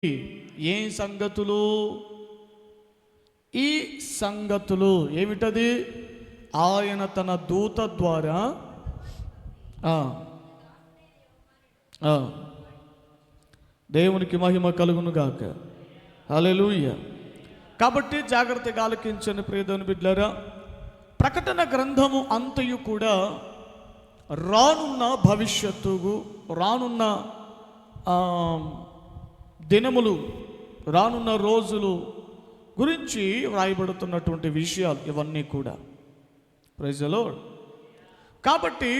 ఏం సంగతులు? ఈ సంగతులు ఏమిటది? ఆయన తన దూత ద్వారా దేవునికి మహిమ కలుగును గాక. హల్లెలూయా. కాబట్టి జాగ్రత్తగా ఆలకించండి ప్రియదేవుని బిడ్డలారా. ప్రకటన గ్రంథము అంతయు కూడా రానున్న భవిష్యత్తు, రానున్న దినములు, రానున్న రోజులు గురించి వ్రాయబడుతున్నటువంటి విషయాలు ఇవన్నీ కూడా. Praise the Lord. కాబట్టి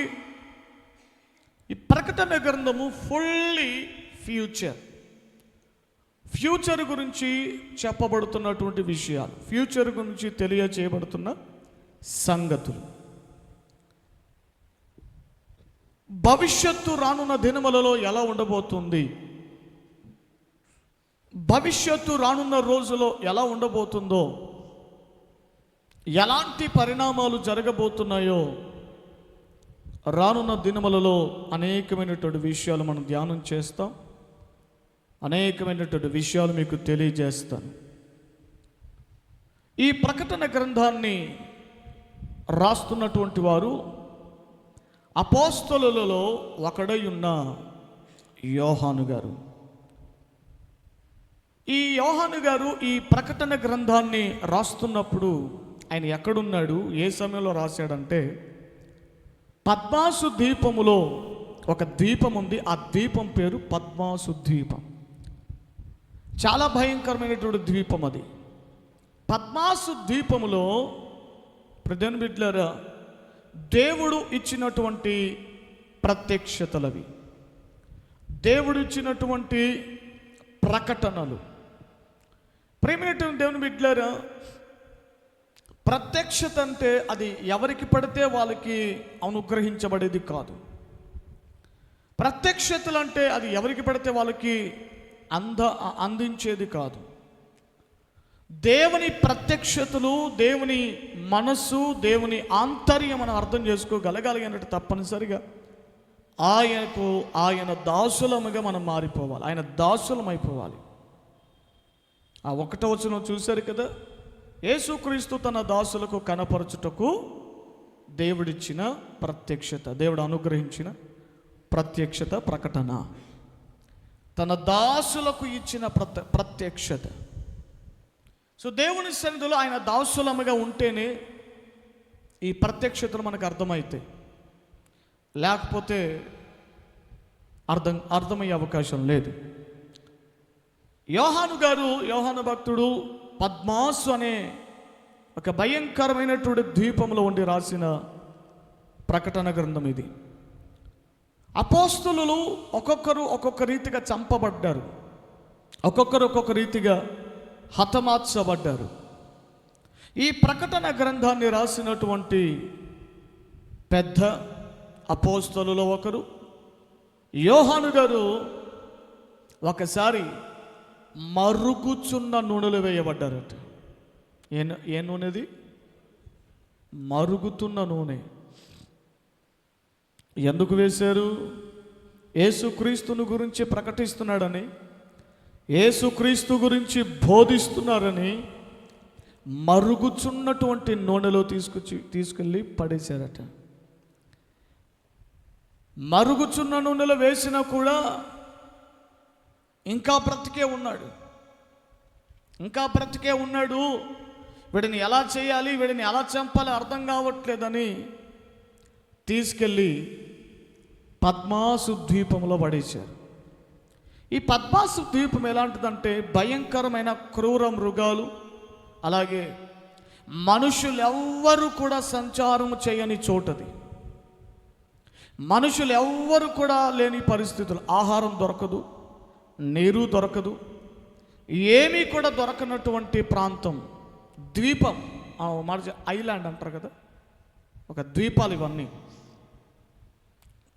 ఈ ప్రకటన గ్రంథము ఫుల్లీ ఫ్యూచర్ గురించి చెప్పబడుతున్నటువంటి విషయాలు, ఫ్యూచర్ గురించి తెలియచేయబడుతున్న సంగతులు, భవిష్యత్తు రానున్న దినములలో ఎలా ఉండబోతుంది, భవిష్యత్తు రానున్న రోజులో ఎలా ఉండబోతుందో, ఎలాంటి పరిణామాలు జరగబోతున్నాయో రానున్న దినములలో అనేకమైనటువంటి విషయాలు మనం ధ్యానం చేస్తాం. అనేకమైనటువంటి విషయాలు మీకు తెలియజేస్తాను. ఈ ప్రకటన గ్రంథాన్ని రాస్తున్నటువంటి వారు అపోస్తలులలో ఒకడై ఉన్న యోహాను గారు. ఈ యోహాను గారు ఈ ప్రకటన గ్రంథాన్ని రాస్తున్నప్పుడు ఆయన ఎక్కడున్నాడు, ఏ సమయంలో రాశాడంటే, పద్మాసు ద్వీపములో ఒక ద్వీపం ఉంది. ఆ ద్వీపం పేరు పద్మాసు ద్వీపం. చాలా భయంకరమైనటువంటి ద్వీపం అది. పద్మాసు ద్వీపములో ప్రధాన బిడ్డలారా దేవుడు ఇచ్చినటువంటి ప్రత్యక్షతలవి, దేవుడు ఇచ్చినటువంటి ప్రకటనలు. ప్రేమైనటువంటి దేవుని బిడ్డలారా, ప్రత్యక్షత అంటే అది ఎవరికి పడితే వాళ్ళకి అనుగ్రహించబడేది కాదు. ప్రత్యక్షతలు అంటే అది ఎవరికి పడితే వాళ్ళకి అందించేది కాదు. దేవుని ప్రత్యక్షతలు, దేవుని మనస్సు, దేవుని ఆంతర్యం మనం అర్థం చేసుకోగలగాలి అంటే తప్పనిసరిగా ఆయన దాసులముగా మనం మారిపోవాలి, ఆయన దాసులమైపోవాలి. ఆ 1వ వచనం చూశారు కదా, యేసుక్రీస్తు తన దాసులకు కనపరచుటకు దేవుడిచ్చిన ప్రత్యక్షత, దేవుడు అనుగ్రహించిన ప్రత్యక్షత, ప్రకటన, తన దాసులకు ఇచ్చిన ప్రత్యక్షత. సో దేవుని సన్నిధిలో ఆయన దాసులముగా ఉంటేనే ఈ ప్రత్యక్షతలు మనకు అర్థమవుతాయి, లేకపోతే అర్థమయ్యే అవకాశం లేదు. యోహాను భక్తుడు పద్మాసు అనే ఒక భయంకరమైనటువంటి ద్వీపంలో ఉండి రాసిన ప్రకటన గ్రంథం ఇది. అపోస్తలులు ఒక్కొక్కరు ఒక్కొక్క రీతిగా చంపబడ్డారు, ఒక్కొక్కరు ఒక్కొక్క రీతిగా హతమార్చబడ్డారు. ఈ ప్రకటన గ్రంథాన్ని రాసినటువంటి పెద్ద అపోస్తలులో ఒకరు యోహాను గారు ఒకసారి మరుగుచున్న నూనెలు వేయబడ్డారట. ఏ నూనెది? మరుగుతున్న నూనె. ఎందుకు వేశారు? యేసుక్రీస్తుని గురించి ప్రకటిస్తున్నాడని, యేసుక్రీస్తు గురించి బోధిస్తున్నారని మరుగుచున్నటువంటి నూనెలో తీసుకెళ్ళి పడేశారట. మరుగుచున్న నూనెలో వేసినా కూడా ఇంకా బ్రతికే ఉన్నాడు. వీడిని ఎలా చేయాలి, వీడిని ఎలా చంపాలి అర్థం కావట్లేదని తీసుకెళ్ళి పద్మాసు ద్వీపంలో పడేశారు. ఈ పద్మాసు ద్వీపం ఎలాంటిదంటే భయంకరమైన క్రూర మృగాలు, అలాగే మనుషులు ఎవ్వరు కూడా సంచారం చేయని చోటది. మనుషులు ఎవ్వరు కూడా లేని పరిస్థితులు, ఆహారం దొరకదు, నీరు దొరకదు, ఏమీ కూడా దొరకనటువంటి ప్రాంతం, ద్వీపం. ఐలాండ్ అంటారు కదా, ఒక ద్వీపాలు ఇవన్నీ.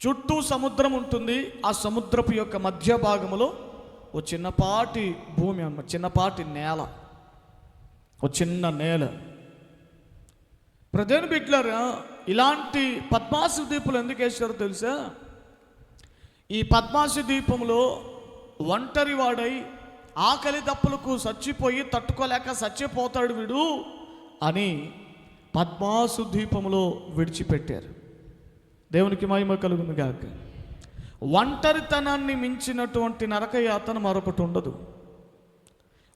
చుట్టూ సముద్రం ఉంటుంది. ఆ సముద్రపు యొక్క మధ్య భాగంలో ఓ చిన్నపాటి భూమి అన్నమాట, చిన్నపాటి నేల, ఓ చిన్న నేల. ప్రధాన బిడ్డలారా, ఇలాంటి పద్మాసు ద్వీపులు ఎందుకు వేశారో తెలుసా? ఈ పద్మాసు ద్వీపంలో ఒంటరి వాడై ఆకలి దప్పులకు చచ్చిపోయి తట్టుకోలేక చచ్చిపోతాడు వీడు అని పద్మాసు ద్వీపంలో విడిచిపెట్టారు. దేవునికి మహిమ కలుగును గాక. ఒంటరితనాన్ని మించినటువంటి నరకయాతన మరొకటి ఉండదు.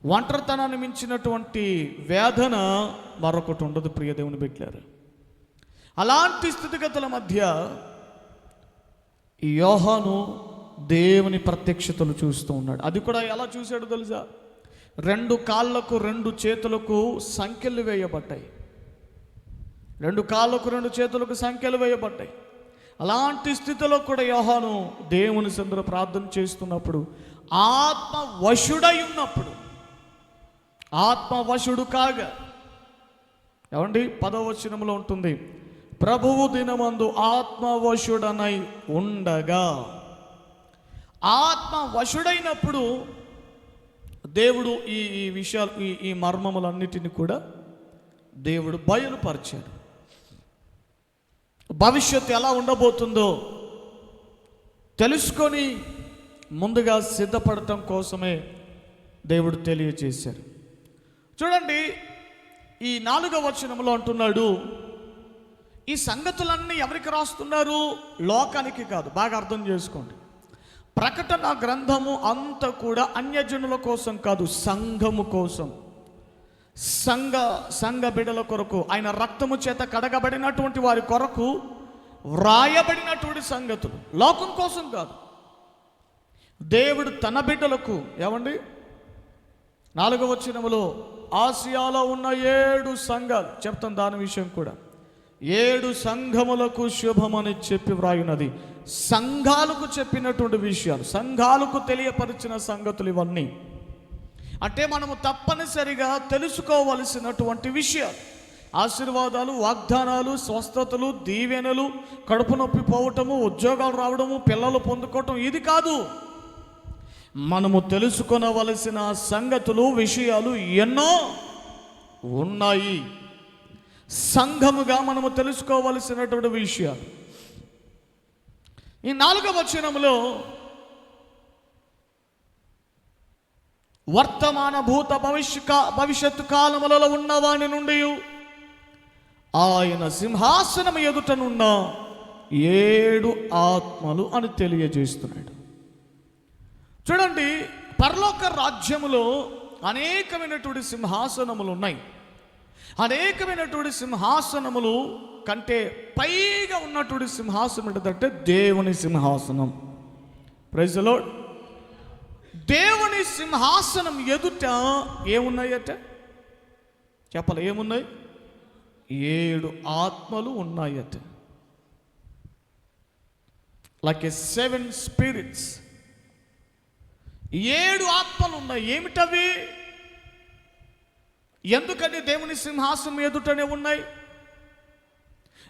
ఒంటరితనాన్ని మించినటువంటి వేదన మరొకటి ఉండదు. ప్రియ దేవుని బిడ్డలారా, అలాంటి స్థితిగతుల మధ్య యోహాను దేవుని ప్రత్యక్షతలు చూస్తూ ఉన్నాడు. అది కూడా ఎలా చూశాడు తెలుసా? 2 కాళ్ళకు 2 చేతులకు సంకెళ్ళు వేయబడ్డాయి. 2 కాళ్ళకు 2 చేతులకు సంఖ్యలు వేయబడ్డాయి. అలాంటి స్థితిలో కూడా యోహాను దేవుని సందులో ప్రార్థన చేస్తున్నప్పుడు, ఆత్మవశుడై ఉన్నప్పుడు, ఆత్మవశుడు కాగా, ఏమండి 10వ వచనంలో ఉంటుంది, ప్రభువు దినమందు ఆత్మవశుడనై ఉండగా. ఆత్మవశుడైనప్పుడు దేవుడు ఈ విషయాలు, ఈ మర్మములన్నిటిని కూడా దేవుడు బయలుపరిచాడు. భవిష్యత్తు ఎలా ఉండబోతుందో తెలుసుకొని ముందుగా సిద్ధపడటం కోసమే దేవుడు తెలియజేశారు. చూడండి, ఈ 4వ వచనంలో అంటున్నాడు, ఈ సంగతులన్నీ ఎవరికి రాస్తున్నారు? లోకానికి కాదు. బాగా అర్థం చేసుకోండి. ప్రకటన గ్రంథము అంతా కూడా అన్యజనుల కోసం కాదు, సంఘము కోసం, సంఘ బిడ్డల కొరకు, ఆయన రక్తము చేత కడగబడినటువంటి వారి కొరకు వ్రాయబడినటువంటి సంగతులు. లోకం కోసం కాదు. దేవుడు తన బిడ్డలకు, ఏమండి 4వ వచనములో ఆసియాలో ఉన్న 7 సంఘాలు చెప్తాను, దాని విషయం కూడా, 7 సంఘములకు శుభమని చెప్పి వ్రాయున్నది. సంఘాలకు చెప్పినటువంటి విషయాలు, సంఘాలకు తెలియపరిచిన సంగతులు ఇవన్నీ. అంటే మనము తప్పనిసరిగా తెలుసుకోవలసినటువంటి విషయాలు. ఆశీర్వాదాలు, వాగ్దానాలు, స్వస్థతలు, దీవెనలు, కడుపు నొప్పి పోవటము, ఉద్యోగాలు రావడము, పిల్లలు పొందుకోవటం, ఇది కాదు. మనము తెలుసుకొనవలసిన సంగతులు, విషయాలు ఎన్నో ఉన్నాయి. సంఘముగా మనము తెలుసుకోవలసినటువంటి విషయాలు. ఈ 4వ వచనంలో వర్తమాన భూత భవిష్యత్తు కాలములలో ఉన్నవాని నుండి ఆయన సింహాసనం ఎదుటనున్న 7 ఆత్మలు అని తెలియజేస్తున్నాడు. చూడండి, పరలోక రాజ్యములో అనేకమైనటువంటి సింహాసనములు ఉన్నాయి. అనేకమైనటువంటి సింహాసనములు కంటే పైగా ఉన్నటువంటి సింహాసనం ఏంటంటే దేవుని సింహాసనం. Praise the Lord. దేవుని సింహాసనం ఎదుట ఏమున్నాయట చెప్పాలి? ఏమున్నాయి? 7 ఆత్మలు ఉన్నాయట. లైక్ ఏ 7 స్పిరిట్స్. 7 ఆత్మలు ఉన్నాయి. ఏమిటవి? ఎందుకని దేవుని సింహాసనం ఎదుటనే ఉన్నాయి?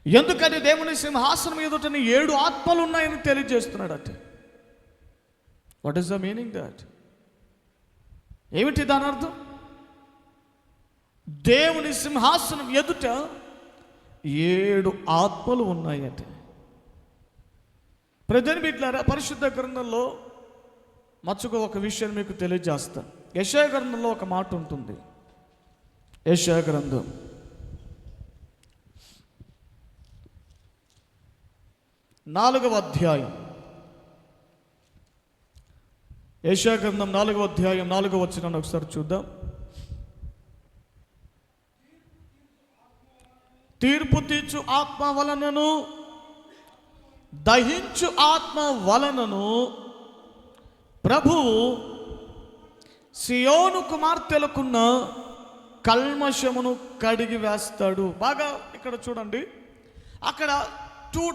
ఎందుకని దేవుని సింహాసనం ఎదుటనే 7 ఆత్మలు ఉన్నాయని తెలియజేస్తున్నాడట. What is the meaning that? ఏమిటి దాని అర్థం? దేవుని సింహాసనం ఎదుట 7 ఆత్మలు ఉన్నాయట. ప్రజలు బిడ్డలారా, పరిశుద్ధ గ్రంథంలో మచ్చుగా ఒక విషయం మీకు తెలియజేస్తాను. యెషయా గ్రంథంలో ఒక మాట ఉంటుంది. యెషయా గ్రంథం 4వ అధ్యాయం. యెషయా గ్రంథం 4వ అధ్యాయం 4వ వచనాన్ని ఒకసారి చూద్దాం. తీర్పు తీర్చు ఆత్మ వలనను దహించు ఆత్మ వలనను ప్రభువు సియోను కుమార్తెలకున్న కల్మషమును కడిగి వేస్తాడు. బాగా ఇక్కడ చూడండి, అక్కడ టూ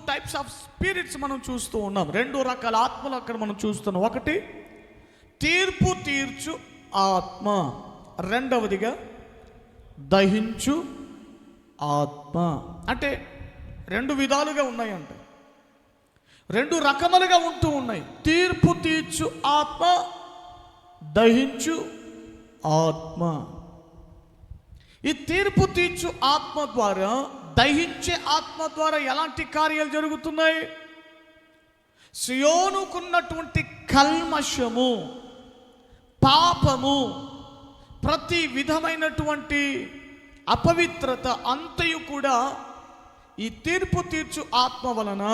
టైప్స్ ఆఫ్ స్పిరిట్స్ మనం చూస్తూ ఉన్నాం. 2 రకాల ఆత్మలు అక్కడ మనం చూస్తున్నాం. ఒకటి తీర్పు తీర్చు ఆత్మ, రెండవదిగా దహించు ఆత్మ. అంటే 2 విధాలుగా ఉన్నాయంట, 2 రకములుగా ఉంటూ ఉన్నాయి. తీర్పు తీర్చు ఆత్మ, దహించు ఆత్మ. ఈ తీర్పు తీర్చు ఆత్మ ద్వారా, దహించే ఆత్మ ద్వారా ఎలాంటి కార్యాలు జరుగుతున్నాయి? సియోనుకున్నటువంటి కల్మషము పాపము, ప్రతి విధమైనటువంటి అపవిత్రత అంతయు కూడా ఈ తీర్పు తీర్చు ఆత్మ వలన,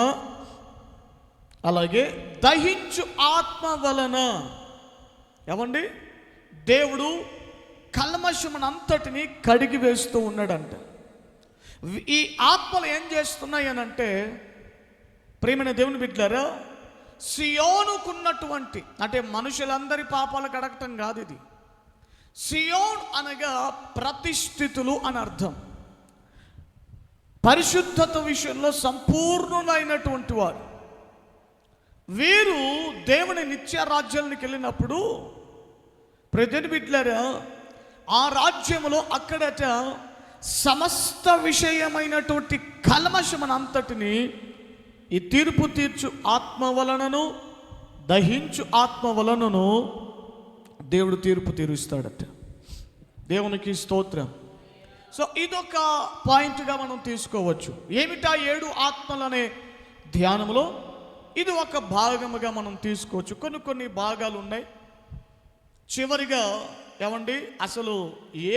అలాగే దహించు ఆత్మ వలన, ఏమండి, దేవుడు కల్మషమునంతటిని కడిగి వేస్తూ ఉన్నాడంట. ఈ ఆత్మలు ఏం చేస్తున్నాయి అని అంటే, ప్రియమైన దేవుని బిడ్డలారా, సియోనుకున్నటువంటి, అంటే మనుషులందరి పాపాలు కడగటం కాదు ఇది. సియోన్ అనగా ప్రతిష్ఠితులు అని అర్థం. పరిశుద్ధత విషయంలో సంపూర్ణులైనటువంటి వారు. వీరు దేవుని నిత్య రాజ్యానికి వెళ్ళినప్పుడు, ప్రజలు బిడ్డలారా, ఆ రాజ్యములో అక్కడట సమస్త విషయమైనటువంటి కల్మషమనంతటిని ఈ తీర్పు తీర్చు ఆత్మ వలనను దహించు ఆత్మ వలనను దేవుడు తీర్పు తీరుస్తాడట. దేవునికి స్తోత్రం. సో ఇదొక పాయింట్గా మనం తీసుకోవచ్చు. ఏమిటా 7 ఆత్మలనే ధ్యానంలో ఇది ఒక భాగముగా మనం తీసుకోవచ్చు. కొన్ని భాగాలు ఉన్నాయి. చివరిగా ఏమండి, అసలు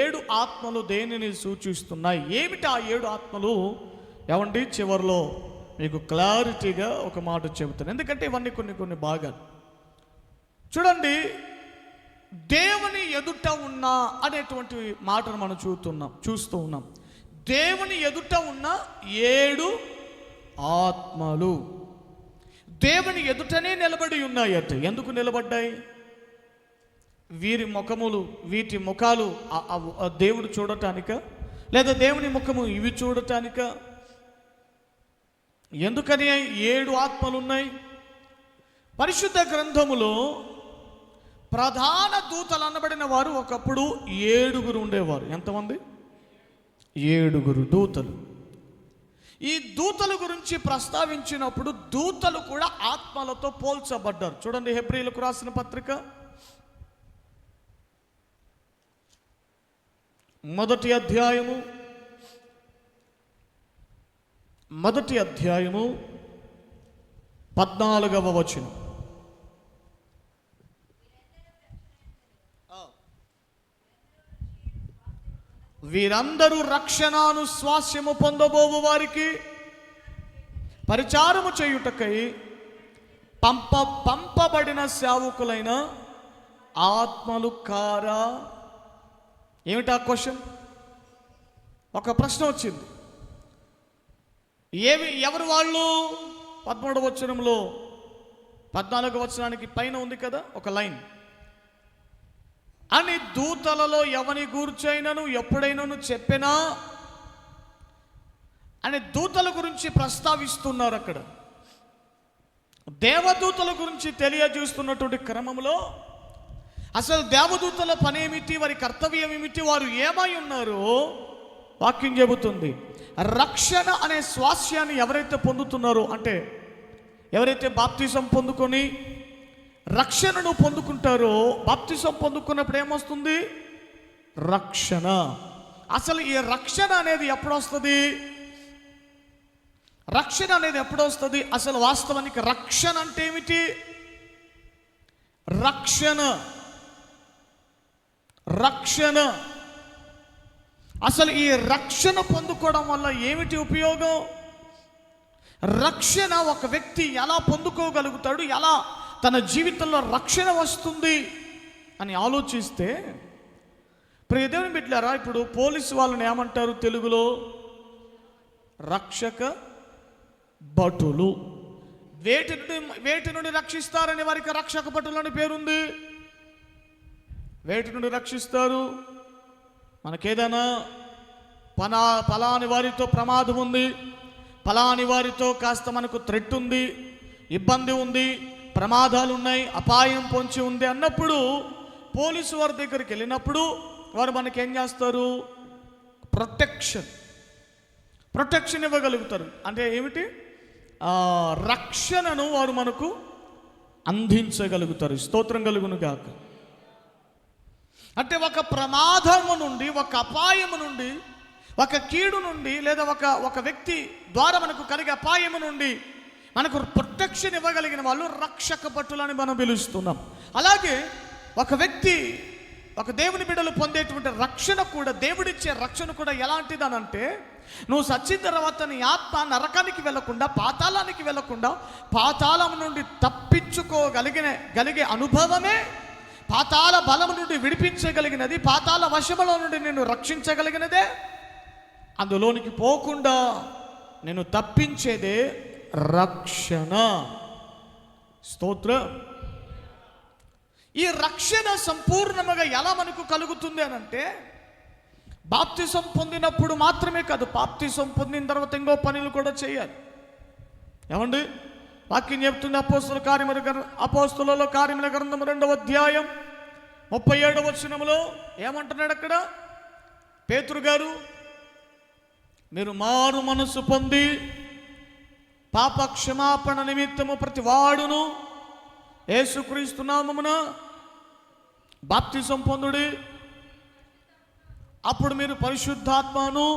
7 ఆత్మలు దేనిని సూచిస్తున్నాయి, ఏమిటా 7 ఆత్మలు, ఏమండి, చివరిలో మీకు క్లారిటీగా ఒక మాట చెబుతాను. ఎందుకంటే ఇవన్నీ కొన్ని భాగాలు. చూడండి, దేవుని ఎదుట ఉన్న అనేటువంటి మాటను మనం చూస్తూ ఉన్నాం. దేవుని ఎదుట ఉన్న 7 ఆత్మలు దేవుని ఎదుటనే నిలబడి ఉన్నాయట. ఎందుకు నిలబడ్డాయి? వీటి ముఖాలు దేవుడు చూడటానిక, లేదా దేవుని ముఖము ఇవి చూడటానిక? ఎందుకని 7 ఆత్మలు ఉన్నాయి? పరిశుద్ధ గ్రంథములో ప్రధాన దూతలు అనబడిన వారు ఒకప్పుడు 7 ఉండేవారు. ఎంతమంది? 7 దూతలు. ఈ దూతల గురించి ప్రస్తావించినప్పుడు దూతలు కూడా ఆత్మలతో పోల్చబడ్డారు. చూడండి, హెబ్రీయులకు రాసిన పత్రిక మొదటి అధ్యాయము 14వ వచనం. వీరందరూ రక్షణను స్వాస్యము పొందబోవు వారికి పరిచారము చేయుటకై పంపబడిన సేవకులైన ఆత్మలు కారా? ఏమిటా క్వశ్చన్? ఒక ప్రశ్న వచ్చింది. ఎవరు వాళ్ళు? 13వ వచనంలో 14వ వచనానికి పైన ఉంది కదా ఒక లైన్, అని దూతలలో ఎవని గూర్చైనను ఎప్పుడైనాను చెప్పినా అని దూతల గురించి ప్రస్తావిస్తున్నారు. అక్కడ దేవదూతల గురించి తెలియజేస్తున్నటువంటి క్రమంలో అసలు దేవదూతల పని ఏమిటి, వారి కర్తవ్యం ఏమిటి, వారు ఏమై ఉన్నారో వాక్యం చెబుతుంది. రక్షణ అనే స్వాస్యాన్ని ఎవరైతే పొందుతున్నారో, అంటే ఎవరైతే బాప్తిజం పొందుకొని రక్షణను పొందుకుంటారో, బాప్తిజం పొందుకున్నప్పుడు ఏమొస్తుంది? రక్షణ. అసలు ఈ రక్షణ అనేది ఎప్పుడు వస్తుంది? రక్షణ అనేది ఎప్పుడు వస్తుంది? అసలు వాస్తవానికి రక్షణ అంటే ఏమిటి? రక్షణ అసలు ఈ రక్షణ పొందుకోవడం వల్ల ఏమిటి ఉపయోగం? రక్షణ ఒక వ్యక్తి ఎలా పొందుకోగలుగుతాడు, ఎలా తన జీవితంలో రక్షణ వస్తుంది అని ఆలోచిస్తే, ప్రియ దేవుని బిడ్డలారా, ఇప్పుడు పోలీసు వాళ్ళని ఏమంటారు తెలుగులో? రక్షక భటులు. వేటి నుండి రక్షిస్తారని వారికి రక్షక భటులు అని పేరుంది. వేటి నుండి రక్షిస్తారు? మనకేదైనా పలాని వారితో ప్రమాదం ఉంది, పలాని వారితో కాస్త మనకు థ్రెట్ ఉంది, ఇబ్బంది ఉంది, ప్రమాదాలు ఉన్నాయి, అపాయం పొంచి ఉంది అన్నప్పుడు పోలీసు వారి దగ్గరికి వెళ్ళినప్పుడు వారు మనకేం చేస్తారు? ప్రొటెక్షన్ ఇవ్వగలుగుతారు. అంటే ఏమిటి? రక్షణను వారు మనకు అందించగలుగుతారు. స్తోత్రం కలుగును గాక. అంటే ఒక ప్రమాదము నుండి, ఒక అపాయము నుండి, ఒక కీడు నుండి, లేదా ఒక వ్యక్తి ద్వారా మనకు కలిగే అపాయము నుండి మనకు ప్రొటెక్షన్ ఇవ్వగలిగిన వాళ్ళు రక్షక భటులని మనం పిలుస్తున్నాం. అలాగే ఒక వ్యక్తి, ఒక దేవుని బిడ్డలు పొందేటువంటి రక్షణ కూడా, దేవుడిచ్చే రక్షణ కూడా ఎలాంటిదనంటే, నువ్వు సచ్చిన తర్వాత నీ ఆత్మ నరకానికి వెళ్లకుండా, పాతాళానికి వెళ్లకుండా, పాతాళం నుండి తప్పించుకోగలిగే అనుభవమే, పాతాళ బలం నుండి విడిపించగలిగినది, పాతాళ వశములో నుండి నిన్ను రక్షించగలిగినదే, అందులోనికి పోకుండా నేను తప్పించేదే రక్షణ. స్తోత్రం. ఈ రక్షణ సంపూర్ణముగా ఎలా మనకు కలుగుతుంది అనంటే, బాప్తిసం పొందినప్పుడు మాత్రమే కాదు, బాప్తిసం పొందిన తర్వాత ఇంకో పనులు కూడా చేయాలి. ఏమండి? వాక్యం చెప్తుంది అపోస్తుల కార్యముల గ్రంథం 2వ అధ్యాయం 37వ వచనములో ఏమంటున్నాడు అక్కడ పేతురు గారు? మీరు మారు మనసు పొంది పాప క్షమాపణ నిమిత్తము ప్రతి వాడును యేసుక్రీస్తు నామమున బాప్తిసం పొందుడి, అప్పుడు మీరు పరిశుద్ధాత్మను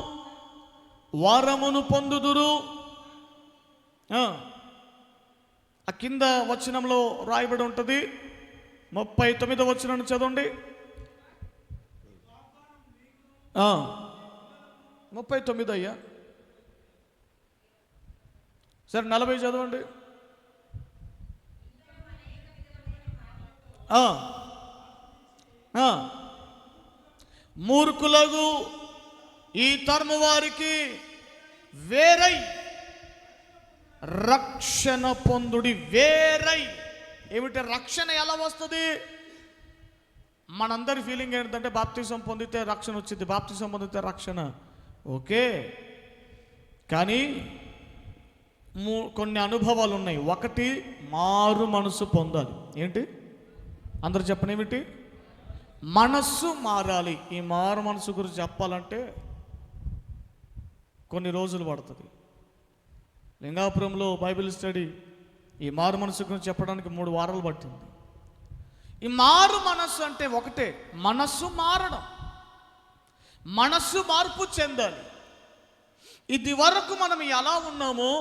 వరమును పొందుదురు. ఆ కింద వచనంలో రాయబడి ఉంటుంది, 39వ వచనం చదవండి. 39 అయ్యా, సరే 40 చదవండి. మూర్ఖులకు ఈ తరము వారికి వేరై రక్షణ పొందుడి. వేరై ఏమిటి రక్షణ? ఎలా వస్తుంది? మనందరి ఫీలింగ్ ఏంటంటే బాప్తిసం పొందితే రక్షణ వచ్చింది, బాప్తిసం పొందితే రక్షణ. ఓకే, కానీ కొన్ని అనుభవాలు ఉన్నాయి. ఒకటి, మారు మనసు పొందాలి. ఏంటి? అందరూ చెప్పండి, ఏమిటి? మనస్సు మారాలి. ఈ మారు మనసు గురించి చెప్పాలంటే కొన్ని రోజులు పడుతుంది. లింగాపురంలో బైబిల్ స్టడీ ఈ మారు మనసు గురించి చెప్పడానికి 3 వారాలు పట్టింది. ఈ మారు మనస్సు అంటే ఒకటే, మనస్సు మారడం, మనస్సు మార్పు చెందాలి. ఇది వరకు మనం ఎలా ఉన్నామో,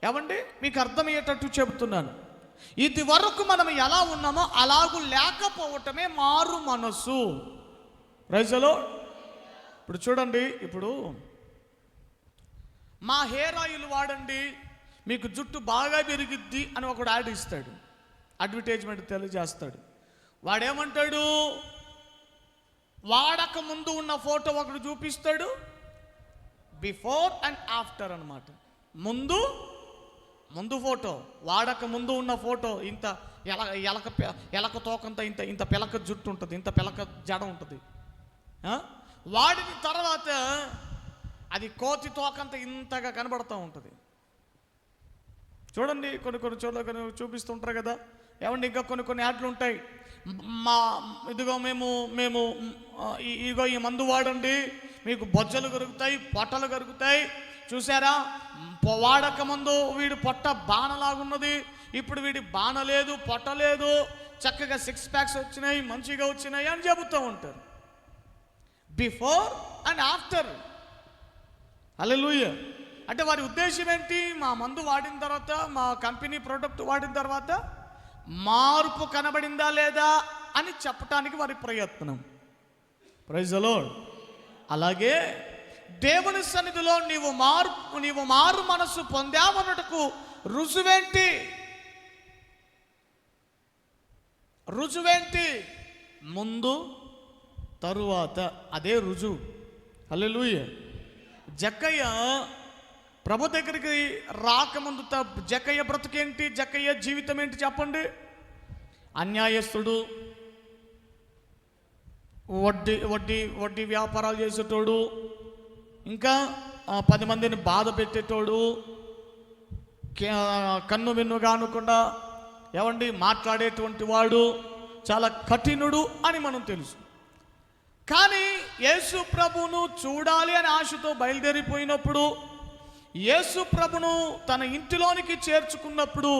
ఏమండి మీకు అర్థమయ్యేటట్టు చెబుతున్నాను, ఇది వరకు మనం ఎలా ఉన్నామో అలాగూ లేకపోవటమే మారు మనస్సు. రైజలో ఇప్పుడు చూడండి, ఇప్పుడు మా హెయిర్ ఆయిల్ వాడండి మీకు జుట్టు బాగా పెరిగిద్ది అని ఒకడు యాడ్ ఇస్తాడు, అడ్వర్టైజ్మెంట్ తెలియజేస్తాడు. వాడేమంటాడు? వాడక ముందు ఉన్న ఫోటో ఒకడు చూపిస్తాడు, బిఫోర్ అండ్ ఆఫ్టర్ అన్నమాట. ముందు ఫోటో, వాడక ముందు ఉన్న ఫోటో, ఇంత ఎలక తోకంత ఇంత పిలక జుట్టు ఉంటుంది, ఇంత పిలక జడ ఉంటుంది. వాడిన తర్వాత అది కోతి తోకంత ఇంతగా కనబడుతూ ఉంటుంది. చూడండి, కొన్ని చోట్ల చూపిస్తుంటారు కదా. ఏమండి ఇంకా కొన్ని యాడ్లు ఉంటాయి. ఇదిగో మేము ఇదిగో ఈ మందు వాడండి మీకు బొజ్జలు కరుగుతాయి, పొట్టలు కరుగుతాయి. చూసారా, వాడక ముందు వీడి పొట్ట బాణలాగున్నది, ఇప్పుడు వీడి బాణ లేదు, పొట్ట లేదు, చక్కగా 6 ప్యాక్స్ వచ్చినాయి, మంచిగా వచ్చినాయి అని చెబుతూ ఉంటారు. Before and after. హల్లెలూయా. అంటే వారి ఉద్దేశం ఏంటి? మా మందు వాడిన తర్వాత, మా కంపెనీ ప్రోడక్ట్ వాడిన తర్వాత మార్పు కనబడిందా లేదా అని చెప్పటానికి వారి ప్రయత్నం. Praise the Lord. అలాగే దేవుని సన్నిధిలో నీవు మారు మనసు పొందావన్నట్టుకు రుజువేంటి? ముందు తరువాత, అదే రుజువు. హల్లెలూయా. జక్కయ్య ప్రభు దగ్గరికి రాకముందు జక్కయ్య బ్రతుకేంటి, జక్కయ్య జీవితం ఏంటి చెప్పండి? అన్యాయస్తుడు, వడ్డీ వ్యాపారాలు చేసేటోడు, ఇంకా 10 మందిని బాధ పెట్టేటోడు, కన్ను విన్నుగా అనకుండా ఏమండి మాట్లాడేటువంటి వాడు, చాలా కఠినుడు అని మనం తెలుసు. కానీ యేసు ప్రభును చూడాలి అని ఆశతో బయలుదేరిపోయినప్పుడు, యేసు ప్రభును తన ఇంటిలోనికి చేర్చుకున్నప్పుడు,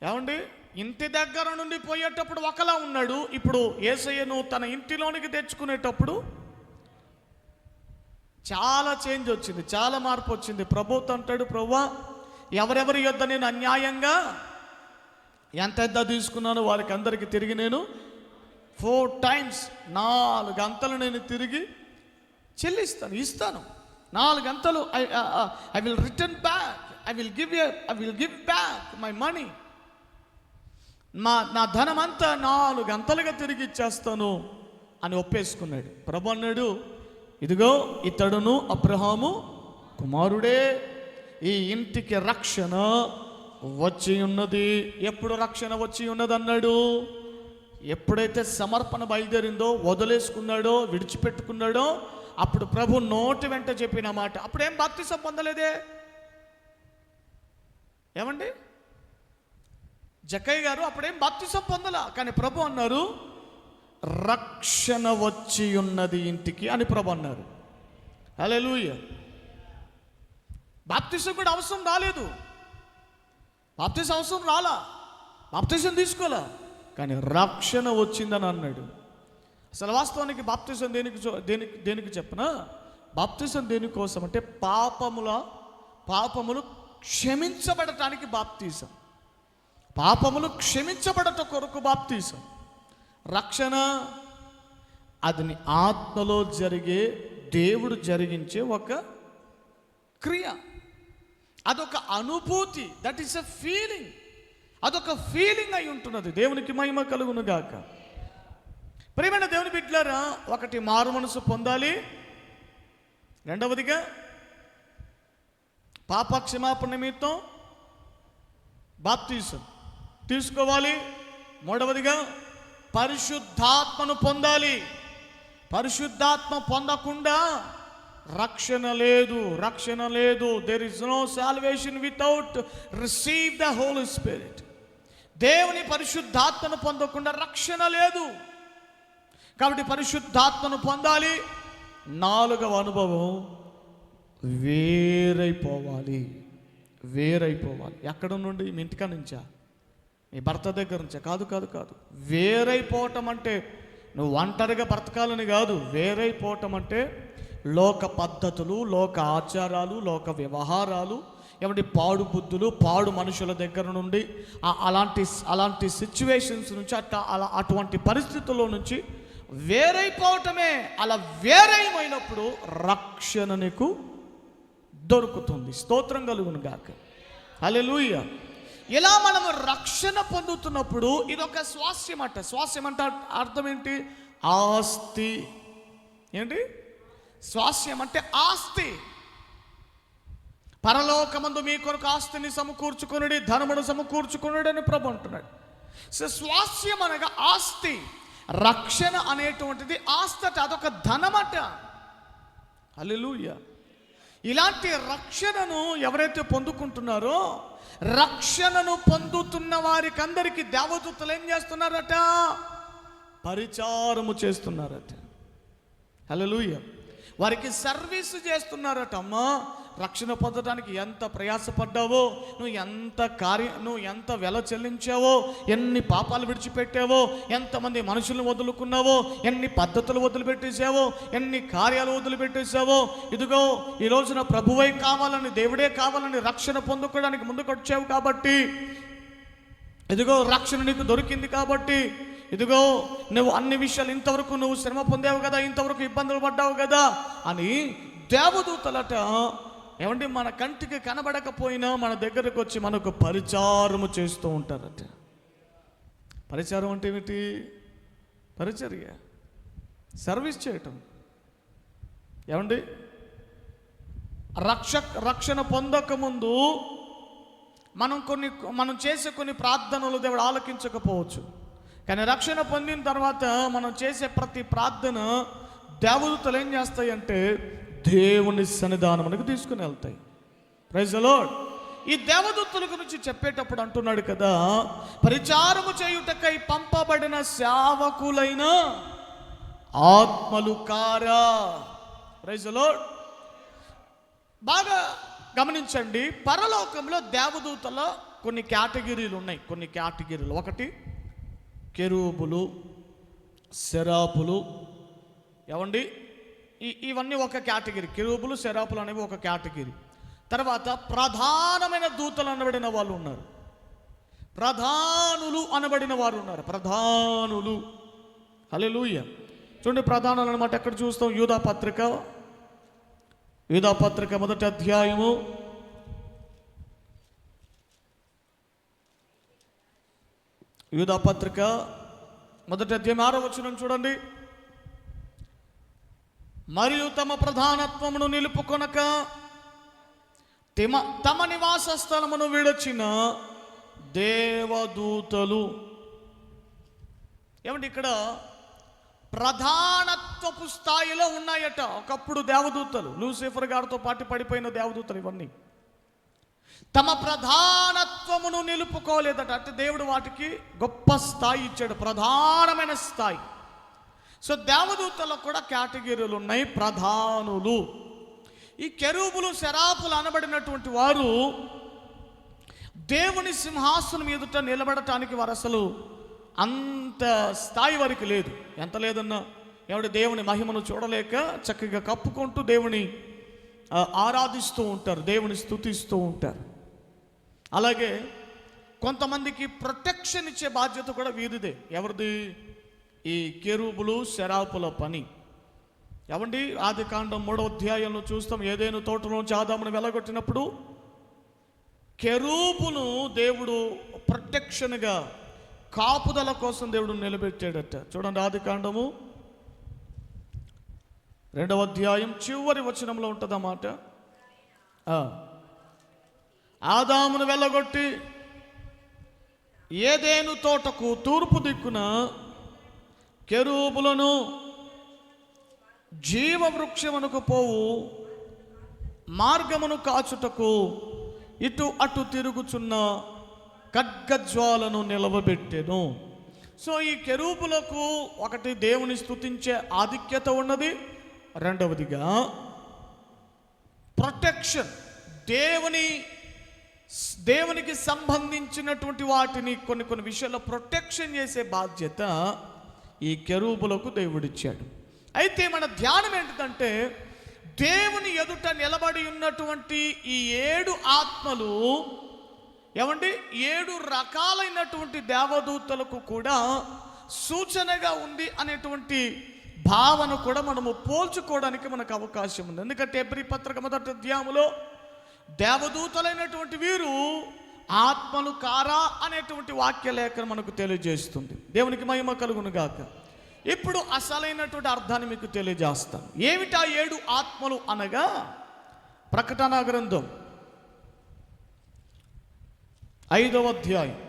ఏమండి ఇంటి దగ్గర నుండి పోయేటప్పుడు ఒకలా ఉన్నాడు, ఇప్పుడు యేసయ్యను తన ఇంటిలోనికి తెచ్చుకునేటప్పుడు చాలా చేంజ్ వచ్చింది, చాలా మార్పు వచ్చింది. ప్రభుతో అంటాడు, ప్రభువా ఎవరెవరి యొద్ద నేను అన్యాయంగా ఎంత తీసుకున్నానో వారికి అందరికీ తిరిగి నేను 4 times 4 గంటలు నేను తిరిగి చెల్లిస్తాను, ఇస్తాను. 4 గంటలు I will return back, I will give back my money. నా ధనం అంతా 4 గంటలుగా తిరిగి ఇచ్చేస్తాను అని ఒప్పేసుకున్నాడు. ప్రభు అన్నాడు, ఇదిగో ఇతడును అబ్రహాము కుమారుడే, ఈ ఇంటికి రక్షణ వచ్చి ఉన్నది. ఎప్పుడు రక్షణ వచ్చి ఉన్నది అన్నాడు? ఎప్పుడైతే సమర్పణ బయలుదేరిందో, వదిలేసుకున్నాడో, విడిచిపెట్టుకున్నాడో, అప్పుడు ప్రభు నోటి వెంట చెప్పిన మాట. అప్పుడేం బాప్తిసం పొందలేదే. ఏమండి, జక్కయ్య గారు అప్పుడేం బాప్తిసం పొందలా. కానీ ప్రభు అన్నారు, రక్షణ వచ్చి ఉన్నది ఇంటికి అని ప్రభు అన్నారు. హల్లెలూయా. బాప్తిసం కూడా అవసరం రాలేదు, బాప్తిసం అవసరం రాలా, బాప్తిసం తీసుకోలే, కానీ రక్షణ వచ్చిందని అన్నాడు. అసలు వాస్తవానికి బాప్తిసం దేనికి చెప్పనా? బాప్తిసం దేనికోసం అంటే పాపములు క్షమించబడటానికి బాప్తిసం. పాపములు క్షమించబడట కొరకు బాప్తిసం. రక్షణ అది ఆత్మలో జరిగే, దేవుడు జరిగించే ఒక క్రియ, అదొక అనుభూతి. That is a feeling. అదొక ఫీలింగ్ అయి ఉంటున్నది. దేవునికి మహిమ కలుగును గాక. ప్రియమైన దేవుని బిడ్డలారా, ఒకటి మారు మనసు పొందాలి, రెండవదిగా పాప క్షమాపణ నిమిత్తం బాప్తిసం తీసుకోవాలి, మూడవదిగా పరిశుద్ధాత్మను పొందాలి. పరిశుద్ధాత్మ పొందకుండా రక్షణ లేదు. There is no salvation without receive the Holy Spirit. దేవుని పరిశుద్ధాత్మను పొందకుండా రక్షణ లేదు. కాబట్టి పరిశుద్ధాత్మను పొందాలి. 4వ అనుభవం, వేరైపోవాలి. ఎక్కడ నుండి? మీ ఇంటికా నుంచా? మీ భర్త దగ్గర నుంచా? కాదు. వేరైపోవటం అంటే నువ్వు ఒంటరిగా బ్రతకాలని కాదు. వేరైపోవటం అంటే లోక పద్ధతులు, లోక ఆచారాలు, లోక వ్యవహారాలు, ఏమంటే పాడు బుద్ధులు, పాడు మనుషుల దగ్గర నుండి, అలాంటి సిచ్యువేషన్స్ నుంచి, అటువంటి పరిస్థితుల్లో నుంచి వేరైపోవటమే. అలా వేరైపోయినప్పుడు రక్షణ నీకు దొరుకుతుంది. స్తోత్రం కలుగును గాక. హల్లెలూయా. ఇలా మనము రక్షణ పొందుతున్నప్పుడు ఇదొక స్వాస్యం అట. స్వాస్యం అంటే అర్థం ఏంటి? ఆస్తి. ఏంటి? స్వాస్యం అంటే ఆస్తి. పరలోకమందు మీ కొరకు ఆస్తిని సమకూర్చుకొనుడి, ధనమును సమకూర్చుకొనుడి అని ప్రభు అంటున్నాడు. సో స్వాస్యం అనగా ఆస్తి. రక్షణ అనేటువంటిది ఆస్తి అట, అదొక ధనమట. హల్లెలూయా. ఇలాంటి రక్షణను ఎవరైతే పొందుకుంటున్నారో, రక్షణను పొందుతున్న వారికి అందరికీ దేవదూతలు ఏం చేస్తున్నారట? పరిచారము చేస్తున్నారట. హల్లెలూయా. వారికి సర్వీస్ చేస్తున్నారట. అమ్మా, రక్షణ పొందడానికి ఎంత ప్రయాసపడ్డావో, నువ్వు ఎంత వెల చెల్లించావో, ఎన్ని పాపాలు విడిచిపెట్టావో, ఎంతమంది మనుషులను వదులుకున్నావో, ఎన్ని పద్ధతులు వదిలిపెట్టేసావో, ఎన్ని కార్యాలు వదిలిపెట్టేసావో, ఇదిగో ఈ రోజున ప్రభువై కావాలని, దేవుడే కావాలని రక్షణ పొందుకోవడానికి ముందుకొచ్చావు కాబట్టి, ఇదిగో రక్షణ నీకు దొరికింది కాబట్టి, ఇదిగో నువ్వు అన్ని విషయాలు ఇంతవరకు నువ్వు శ్రమ పొందావు కదా, ఇంతవరకు ఇబ్బందులు పడ్డావు కదా అని దేవదూతలట ఏమంటే మన కంటికి కనబడకపోయినా మన దగ్గరకు వచ్చి మనకు పరిచారము చేస్తూ ఉంటారట. పరిచారం అంటే ఏమిటి? పరిచర్య, సర్వీస్ చేయటం. ఏమండి, రక్షణ పొందకముందు మనం చేసే కొన్ని ప్రార్థనలు దేవుడు ఆలకించకపోవచ్చు. కానీ రక్షణ పొందిన తర్వాత మనం చేసే ప్రతి ప్రార్థన దేవదూతలు ఏం చేస్తాయంటే దేవుని సన్నిధానమునకు తీసుకుని వెళ్తాయి. Praise the Lord. ఈ దేవదూతల గురించి చెప్పేటప్పుడు అంటున్నాడు కదా, పరిచారము చేయుటకై పంపబడిన సేవకులైన ఆత్మలు కారా. Praise the Lord. బాగా గమనించండి, పరలోకంలో దేవదూతల కొన్ని కేటగిరీలు ఉన్నాయి. కొన్ని కేటగిరీలు. ఒకటి కెరూబులు, సెరాపులు. ఏమండి, ఇవన్నీ ఒక కేటగిరీ. కెరూబులు, సెరాపులు అనేవి ఒక కేటగిరీ. తర్వాత ప్రధానమైన దూతలు అనబడిన వాళ్ళు ఉన్నారు. ప్రధానులు అనబడిన వారు ఉన్నారు. ప్రధానులు. హల్లెలూయా. చూడండి, ప్రధానులు అన్నమాట ఎక్కడ చూస్తాం? యూదా పత్రిక మొదటి అధ్యాయము 6వ వచనం చూడండి. మరియు తమ ప్రధానత్వమును నిలుపుకొనక తమ నివాస స్థలమును విడచిన దేవదూతలు. ఏమంటే ఇక్కడ ప్రధానత్వపు స్థాయిలో ఉన్నాయట ఒకప్పుడు దేవదూతలు. లూసిఫర్ గారితో పాటు పడిపోయిన దేవదూతలు ఇవన్నీ తమ ప్రధానత్వమును నిలుపుకోలేదట. అంటే దేవుడు వాటికి గొప్ప స్థాయి ఇచ్చాడు, ప్రధానమైన స్థాయి. సో దేవదూతలకు కూడా కేటగిరీలు ఉన్నాయి, ప్రధానులు. ఈ కెరూబులు శరాపులు అనబడినటువంటి వారు దేవుని సింహాసనం ఎదుట నిలబడటానికి వారు అసలు అంత స్థాయి వరకు లేదు. ఎంత లేదన్నా ఎవడు దేవుని మహిమను చూడలేక చక్కగా కప్పుకుంటూ దేవుని ఆరాధిస్తూ ఉంటారు, దేవుని స్తుతిస్తూ ఉంటారు. అలాగే కొంతమందికి ప్రొటెక్షన్ ఇచ్చే బాధ్యత కూడా వీరిదే. ఎవరిది? ఈ కెరూబులు శరాపుల పని. ఏమండి, ఆదికాండం 3వ అధ్యాయంలో చూస్తాం. ఏదైనా తోటలోంచి ఆదామును వెలగొట్టినప్పుడు కెరూబును దేవుడు ప్రొటెక్షన్గా, కాపుదల కోసం దేవుడు నిలబెట్టాడట. చూడండి, ఆదికాండము 2వ అధ్యాయం చివరి వచనంలో ఉంటుందన్నమాట. ఆదామును వెళ్ళగొట్టి ఏదేను తోటకు తూర్పు దిక్కున కెరూబులను జీవవృక్షమునకు పోవు మార్గమును కాచుటకు ఇటు అటు తిరుగుచున్న ఖడ్గజ్వాలను నిలవబెట్టెను. సో ఈ కెరూబులకు ఒకటి దేవుని స్తుతించే ఆధిక్యత ఉన్నది, రెండవదిగా ప్రొటెక్షన్, దేవునికి సంబంధించినటువంటి వాటిని కొన్ని విషయాల్లో ప్రొటెక్షన్ చేసే బాధ్యత ఈ కెరూబులకు దేవుడిచ్చాడు. అయితే మన ధ్యానం ఏంటంటే, దేవుని ఎదుట నిలబడి ఉన్నటువంటి ఈ 7 ఆత్మలు ఏమండి 7 రకాలైనటువంటి దేవదూతలకు కూడా సూచనగా ఉంది అనేటువంటి భావన కూడా మనము పోల్చుకోవడానికి మనకు అవకాశం ఉంది. ఎందుకంటే హెబ్రీ పత్రిక మొదటి అధ్యాయములో దేవదూతలైనటువంటి వీరు ఆత్మలు కారా అనేటువంటి వాక్యలేఖనం మనకు తెలియజేస్తుంది. దేవునికి మహిమ కలుగును గాక. ఇప్పుడు అసలైనటువంటి అర్థాన్ని మీకు తెలియజేస్తాను. ఏమిటా 7 ఆత్మలు అనగా, ప్రకటన గ్రంథం 5వ అధ్యాయం,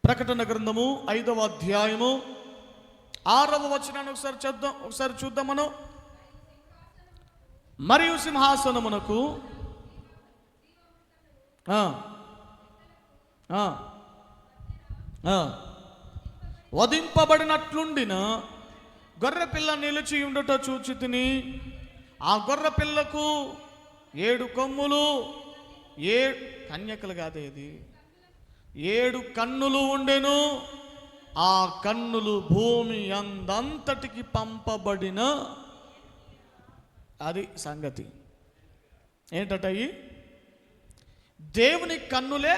ప్రకటన గ్రంథము 5వ అధ్యాయము 6వ వచనాన్ని ఒకసారి చూద్దాం మనం. మరియు సింహాసనమునకు వధింపబడినట్లుండిన గొర్రెపిల్ల నిలిచి ఉండుట చూచి తిని, ఆ గొర్రెపిల్లకు 7 కొమ్ములు, 7 కన్యకలు కాదే, ఇది 7 కన్నులు ఉండెను. ఆ కన్నులు భూమి అందంతటికి పంపబడిన, అది సంగతి ఏంటటయి, దేవుని కన్నులే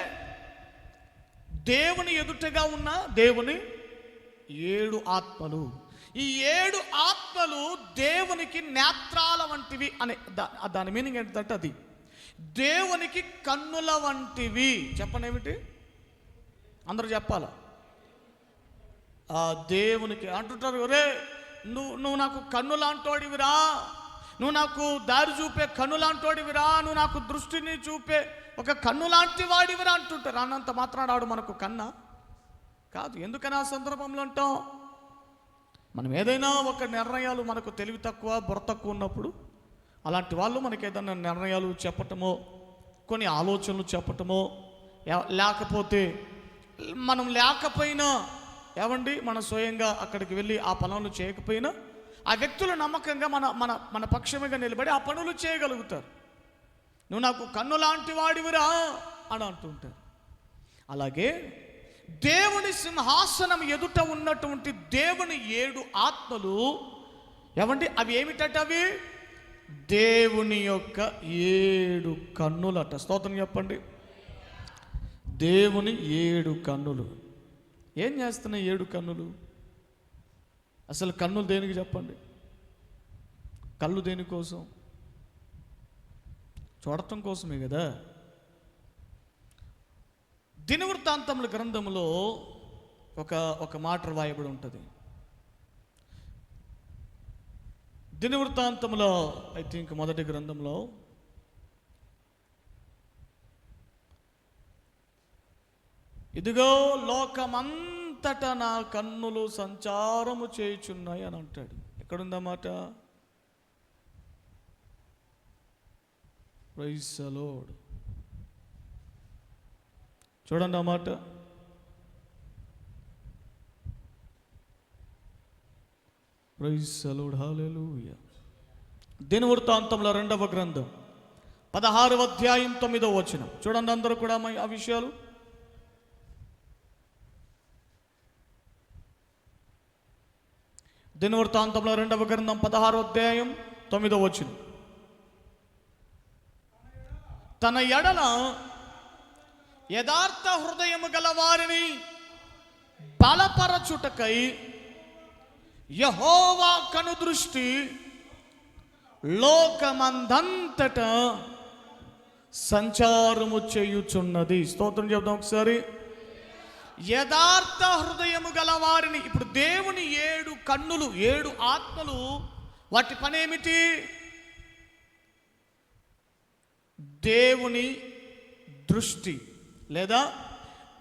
దేవుని ఎదుటగా ఉన్న దేవుని 7 ఆత్మలు. ఈ 7 ఆత్మలు దేవునికి నేత్రాల వంటివి అనే దాని మీనింగ్ ఏంటంటే, అది దేవునికి కన్నుల వంటివి. చెప్పండి ఏమిటి? అందరూ చెప్పాల. దేవునికి అంటుంటారు, ఒరే నువ్వు నాకు కన్ను లాంటోడివిరా, నువ్వు నాకు దారి చూపే కన్ను లాంటోడివిరా, నువ్వు నాకు దృష్టిని చూపే ఒక కన్ను లాంటి వాడివిరా అంటుంటారు. అన్నంత మాట్లాడాడు మనకు కన్నా కాదు. ఎందుకని ఆ సందర్భంలో అంటాం? మనం ఏదైనా ఒక నిర్ణయాలు, మనకు తెలివి తక్కువ, బుర్ర తక్కువ ఉన్నప్పుడు అలాంటి వాళ్ళు మనకి ఏదైనా నిర్ణయాలు చెప్పటమో, కొన్ని ఆలోచనలు చెప్పటమో, లేకపోతే మనం లేకపోయినా ఏమండి మన స్వయంగా అక్కడికి వెళ్ళి ఆ పనులు చేయకపోయినా ఆ వ్యక్తులు నమ్మకంగా మన పక్షముగా నిలబడి ఆ పనులు చేయగలుగుతారు. నువ్వు నాకు కన్ను లాంటి వాడివిరా అని అంటుంటారు. అలాగే దేవుని సింహాసనం ఎదుట ఉన్నటువంటి దేవుని 7 ఆత్మలు ఏమండి, అవి ఏమిటట? అవి దేవుని యొక్క 7 కన్నులట. స్తోత్రం చెప్పండి. దేవుని 7 కన్నులు. ఏం చేస్తున్నాయి 7 కన్నులు? అసలు కన్నులు దేనికి చెప్పండి? కళ్ళు దేనికోసం? చూడటం కోసమే కదా. దినవృత్తాంతముల గ్రంథంలో ఒక మాట రాయబడి ఉంటుంది. దినవృత్తాంతములో ఐ థింక్ మొదటి గ్రంథంలో ఇదిగో లోకమంతటా నా కన్నులు సంచారము చేయుచున్నాయి అని అంటాడు. ఎక్కడుందన్నమాట? Praise the Lord. చూడండి ఆ మాట. Praise the Lord, hallelujah. దినవృత్తాంతంలో 2వ గ్రంథం 16వ అధ్యాయం 9వ వచనం చూడండి అందరూ కూడా ఆ విషయాలు. దినవృత్తాంతంలో 2వ గ్రంథం 16వ అధ్యాయం 9వ వచనం. తన ఎడల యథార్థ హృదయము గల వారిని బలపరచుటకై యెహోవా కనుదృష్టి లోకమందంతటా సంచారము చేయుచున్నది. స్తోత్రం చెప్దాం ఒకసారి. యథార్థ హృదయము గల వారిని. ఇప్పుడు దేవుని 7 కన్నులు, 7 ఆత్మలు, వాటి పనేమిటి? దేవుని దృష్టి, లేదా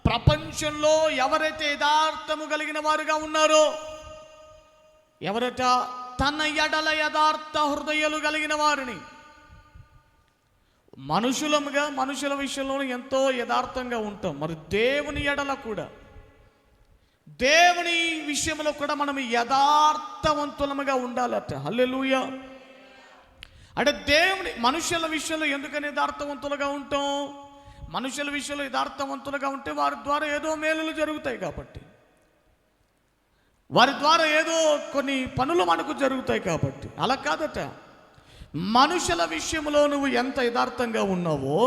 ప్రపంచంలో ఎవరైతే యథార్థము కలిగిన వారుగా ఉన్నారో, ఎవరట? తన ఎడల యథార్థ హృదయాలు కలిగిన వారిని. మనుషుల విషయంలో ఎంతో యథార్థంగా ఉంటాం. మరి దేవుని ఎడల కూడా, దేవుని విషయంలో కూడా మనం యథార్థవంతులముగా ఉండాలట. హల్లెలూయా. అంటే మనుషుల విషయంలో ఎందుకని యథార్థవంతులుగా ఉంటాం? మనుషుల విషయంలో యథార్థవంతులుగా ఉంటే వారి ద్వారా ఏదో మేలులు జరుగుతాయి కాబట్టి, వారి ద్వారా ఏదో కొన్ని పనులు మనకు జరుగుతాయి కాబట్టి. అలా కాదట. మనుషుల విషయంలో నువ్వు ఎంత యథార్థంగా ఉన్నావో,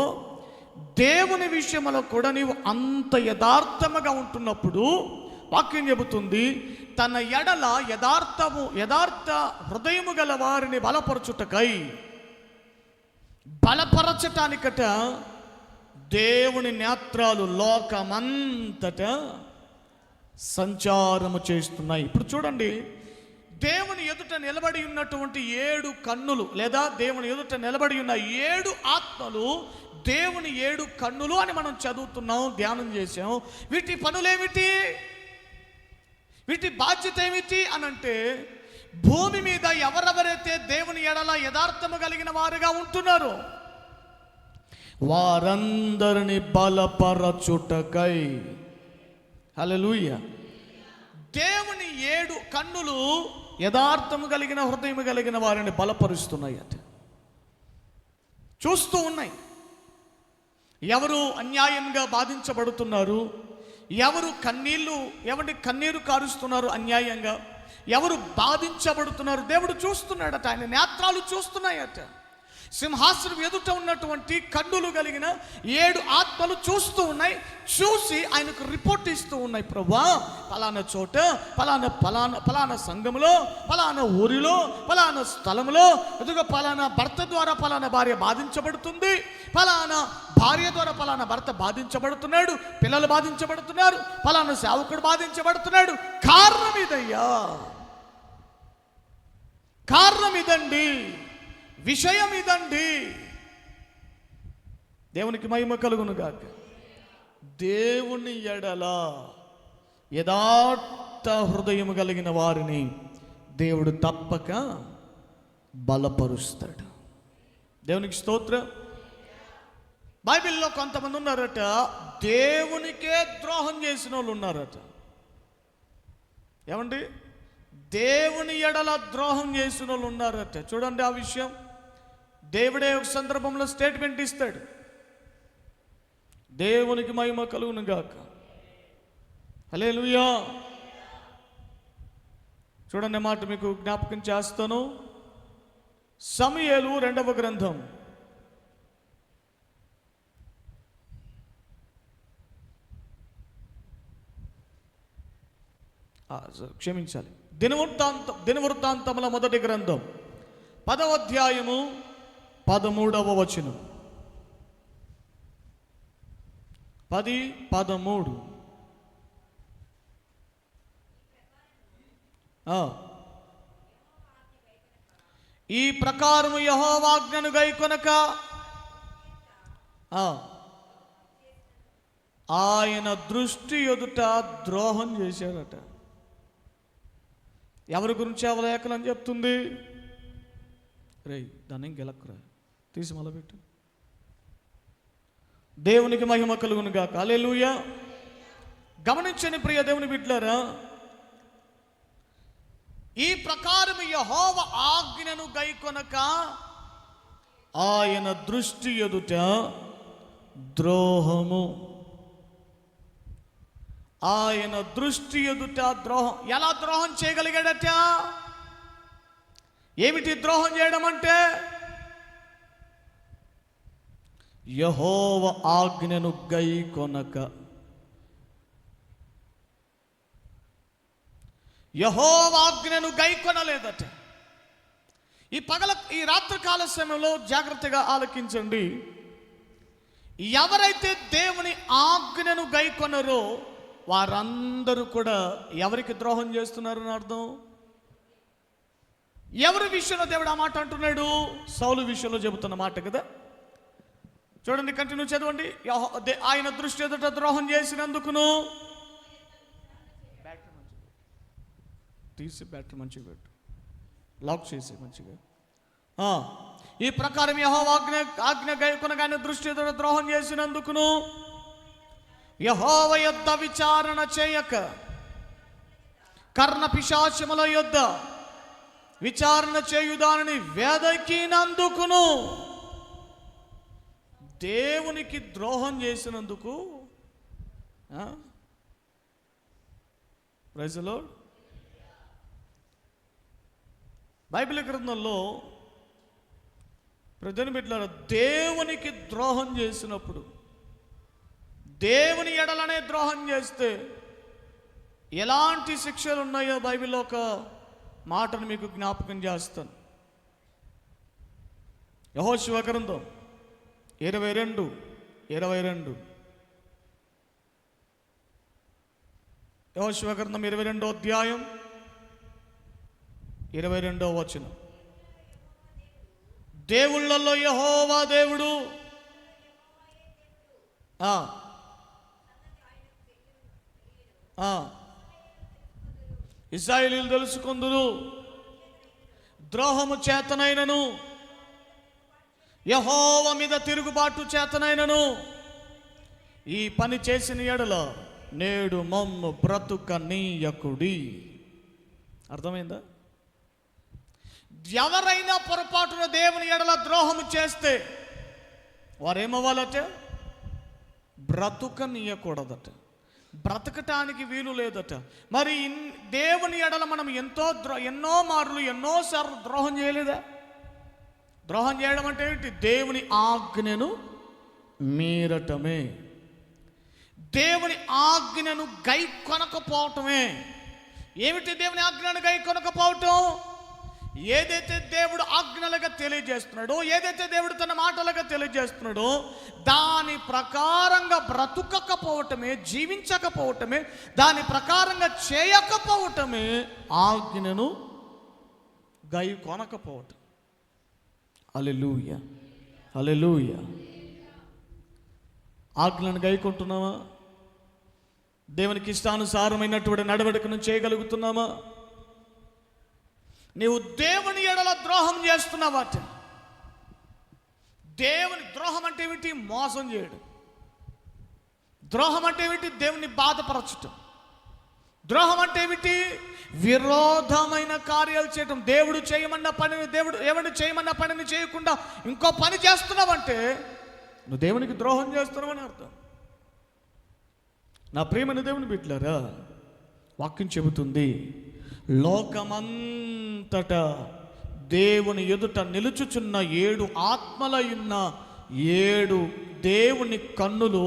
దేవుని విషయంలో కూడా నీవు అంత యథార్థముగా ఉంటున్నప్పుడు వాక్యం చెబుతుంది, తన ఎడల యథార్థ హృదయము గల వారిని బలపరచుటకై. బలపరచటానికట దేవుని నేత్రాలు లోకమంతటా సంచారము చేస్తున్నాయి. ఇప్పుడు చూడండి, దేవుని ఎదుట నిలబడి ఉన్నటువంటి 7 కన్నులు, లేదా దేవుని ఎదుట నిలబడి ఉన్న 7 ఆత్మలు, దేవుని 7 కన్నులు అని మనం చదువుతున్నాం, ధ్యానం చేసాం. వీటి పనులేమిటి? వీటి బాధ్యత ఏమిటి అనంటే, భూమి మీద ఎవరెవరైతే దేవుని ఎడల యథార్థము కలిగిన వారుగా ఉంటున్నారో వారందరిని బలపరచుటకై. హల్లెలూయా. దేవుని 7 కన్నులు యథార్థము కలిగిన హృదయము కలిగిన వారిని బలపరుస్తున్నాయి అట. చూస్తూ ఉన్నాయి. ఎవరు అన్యాయంగా బాధించబడుతున్నారు, ఎవరు కన్నీరు కారుస్తున్నారు అన్యాయంగా, ఎవరు బాధించబడుతున్నారు దేవుడు చూస్తున్నాడట. ఆయన నేత్రాలు చూస్తున్నాయట. సింహాసనం ఎదుట ఉన్నటువంటి కన్నులు కలిగిన 7 ఆత్మలు చూస్తూ ఉన్నాయి. చూసి ఆయనకు రిపోర్ట్ ఇస్తూ ఉన్నాయి. ప్రభువా, పలానా చోట, పలానా సంఘములో, పలానా ఊరిలో, పలానా స్థలంలో ఎదుగు పలానా భర్త ద్వారా పలానా భార్య బాధించబడుతుంది, పలానా భార్య ద్వారా పలానా భర్త బాధించబడుతున్నాడు, పిల్లలు బాధించబడుతున్నారు, పలానా సేవకుడు బాధించబడుతున్నాడు. కారణం ఇదయ్యా, కారణం ఇదండి, విషయం ఇదండి. దేవునికి మహిమ కలుగును గాక. దేవుని ఎడల యథార్థ హృదయం కలిగిన వారిని దేవుడు తప్పక బలపరుస్తాడు. దేవునికి స్తోత్రం. బైబిల్లో కొంతమంది ఉన్నారట, దేవునికే ద్రోహం చేసిన వాళ్ళు ఉన్నారట. ఏమండి? దేవుని ఎడల ద్రోహం చేసిన వాళ్ళు ఉన్నారట. చూడండి ఆ విషయం. దేవుడే ఒక సందర్భంలో స్టేట్మెంట్ ఇస్తాడు. దేవునికి మహిమ కలుగును గాక. హల్లెలూయా. చూడండి మాట మీకు జ్ఞాపకం చేస్తాను. సమూయేలు 2వ గ్రంథం క్షమించాలి, దినవృత్తాంతముల మొదటి గ్రంథం 10వ అధ్యాయము 13వ వచనం. 10:13. ఈ ప్రకారము యెహోవా ఆజ్ఞను గైకొనక ఆయన దృష్టి ఎదుట ద్రోహం చేశాడట. ఎవరి గురించి అవలేఖనం చెప్తుంది? రే దాన్ని గెలక్కురా, తీసి మొదలుపెట్టు. దేవునికి మహిమ కలుగును గాక. హల్లెలూయా. గమనించని ప్రియ దేవుని బిడ్డలారా, ఈ ప్రకారం యెహోవా ఆజ్ఞను గైకొనక ఆయన దృష్టి ఎదుట ద్రోహము. ఆయన దృష్టి ఎదుట ద్రోహం. ఎలా ద్రోహం చేయగలిగాడట? ఏమిటి ద్రోహం చేయడం అంటే? యెహోవా ఆజ్ఞను గైకొనక. యెహోవా ఆజ్ఞను గైకొనలేదట. ఈ రాత్రికాల సమయంలో జాగ్రత్తగా ఆలకించండి. ఎవరైతే దేవుని ఆజ్ఞను గైకొనరో వారందరూ కూడా ఎవరికి ద్రోహం చేస్తున్నారని అర్థం? ఎవరి విషయంలో దేవుడు ఆ మాట అంటున్నాడు? సౌలు విషయంలో చెబుతున్న మాట కదా. చూడండి, కంటిన్యూ చదవండి. ఆయన దృష్టి ఎదుట ద్రోహం చేసినందుకును. తీసి బ్యాటరీ మంచిగా పెట్టు, లాక్ చేసి మంచిగా. ఈ ప్రకారం యెహోవా ఆజ్ఞ గైకొనగానే దృష్టి ఎదుట ద్రోహం చేసినందుకును యెహోవా యొద్ద విచారణ చేయక కర్ణ పిశాచముల యొద్ద విచారణ చేయుదానని వెదకినందుకును. దేవునికి ద్రోహం చేసినందుకు ప్రైజ్ ది లార్డ్. బైబిల్ గ్రంథంలో ప్రజలు బిడ్డలారా, దేవునికి ద్రోహం చేసినప్పుడు, దేవుని ఎడలనే ద్రోహం చేస్తే ఎలాంటి శిక్షలు ఉన్నాయో బైబిల్లో ఒక మాటను మీకు జ్ఞాపకం చేస్తాను. యెహోషువ గ్రంథం 22. యెహోషువ గ్రంథం 22వ అధ్యాయం 22వ వచనం. దేవుళ్ళల్లో యెహోవా దేవుడు. ఇశ్రాయేలీయులు తెలుసుకొందురు, ద్రోహము చేతనైనను యెహోవా మీద తిరుగుబాటు చేతనైనను ఈ పని చేసిన ఎడల నేడు మమ్ము బ్రతుకనీయకుడి. అర్థమైందా? ఎవరైనా పొరపాటున దేవుని ఎడల ద్రోహము చేస్తే వారేమవ్వాలట? బ్రతుకనీయకూడదట, బ్రతకటానికి వీలు లేదట. మరి దేవుని ఎడల మనం ఎన్నో మార్లు ఎన్నోసార్లు ద్రోహం చేయలేదా? ద్రోహం చేయడం అంటే ఏంటి? దేవుని ఆజ్ఞను మీరటమే, దేవుని ఆజ్ఞను గై కొనకపోవటమే. ఏమిటి దేవుని ఆజ్ఞను గై కొనకపోవటం? ఏదైతే దేవుడు ఆజ్ఞలుగా తెలియజేస్తున్నాడో, ఏదైతే దేవుడు తన మాటలుగా తెలియజేస్తున్నాడో దాని ప్రకారంగా బ్రతుకకపోవటమే, జీవించకపోవటమే, దాని ప్రకారంగా చేయకపోవటమే ఆజ్ఞను గై కొనకపోవటం. హల్లెలూయా, హల్లెలూయా. ఆజ్ఞలను గైకొంటున్నామా? దేవునికి ఇష్టానుసారమైనటువంటి నడవడికను చేయగలుగుతున్నామా? నీవు దేవుని ఎడల ద్రోహం చేస్తున్నావట. దేవుని ద్రోహం అంటే ఏమిటి? మోసం చేయడం. ద్రోహం అంటే ఏమిటి? దేవుని బాధపరచటం. ద్రోహం అంటే ఏమిటి? విరోధమైన కార్యాలు చేయటం. దేవుడు చేయమన్న పనిని, దేవుడు ఏమని చేయమన్న పనిని చేయకుండా ఇంకో పని చేస్తున్నావంటే నువ్వు దేవునికి ద్రోహం చేస్తున్నావని అర్థం. నా ప్రియమైన దేవుని బిడ్డలారా, వాక్యం చెబుతుంది, లోకమంతటా దేవుని ఎదుట నిలుచుచున్న 7 ఆత్మలయున్న 7 దేవుని కన్నులు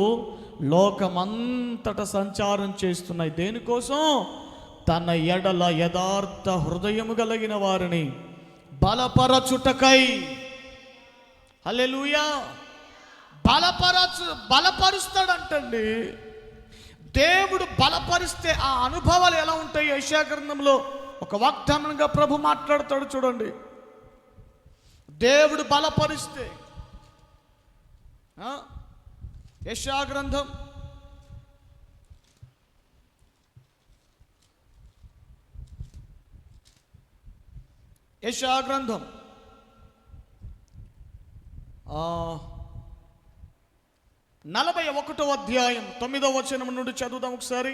లోకమంతట సంచారం చేస్తున్నాయి. దేనికోసం? తన ఎడల యథార్థ హృదయము కలిగిన వారిని బలపరచుటకై. హల్లెలూయా. బలపరుస్తాడంటండి. దేవుడు బలపరిస్తే ఆ అనుభవాలు ఎలా ఉంటాయి? యెషయా గ్రంథంలో ఒక వాగ్దానంగా ప్రభు మాట్లాడతాడు చూడండి. దేవుడు బలపరిస్తే, యెషయా గ్రంథం 41వ అధ్యాయం 9వ వచనం నుండి చదువుదాం ఒకసారి.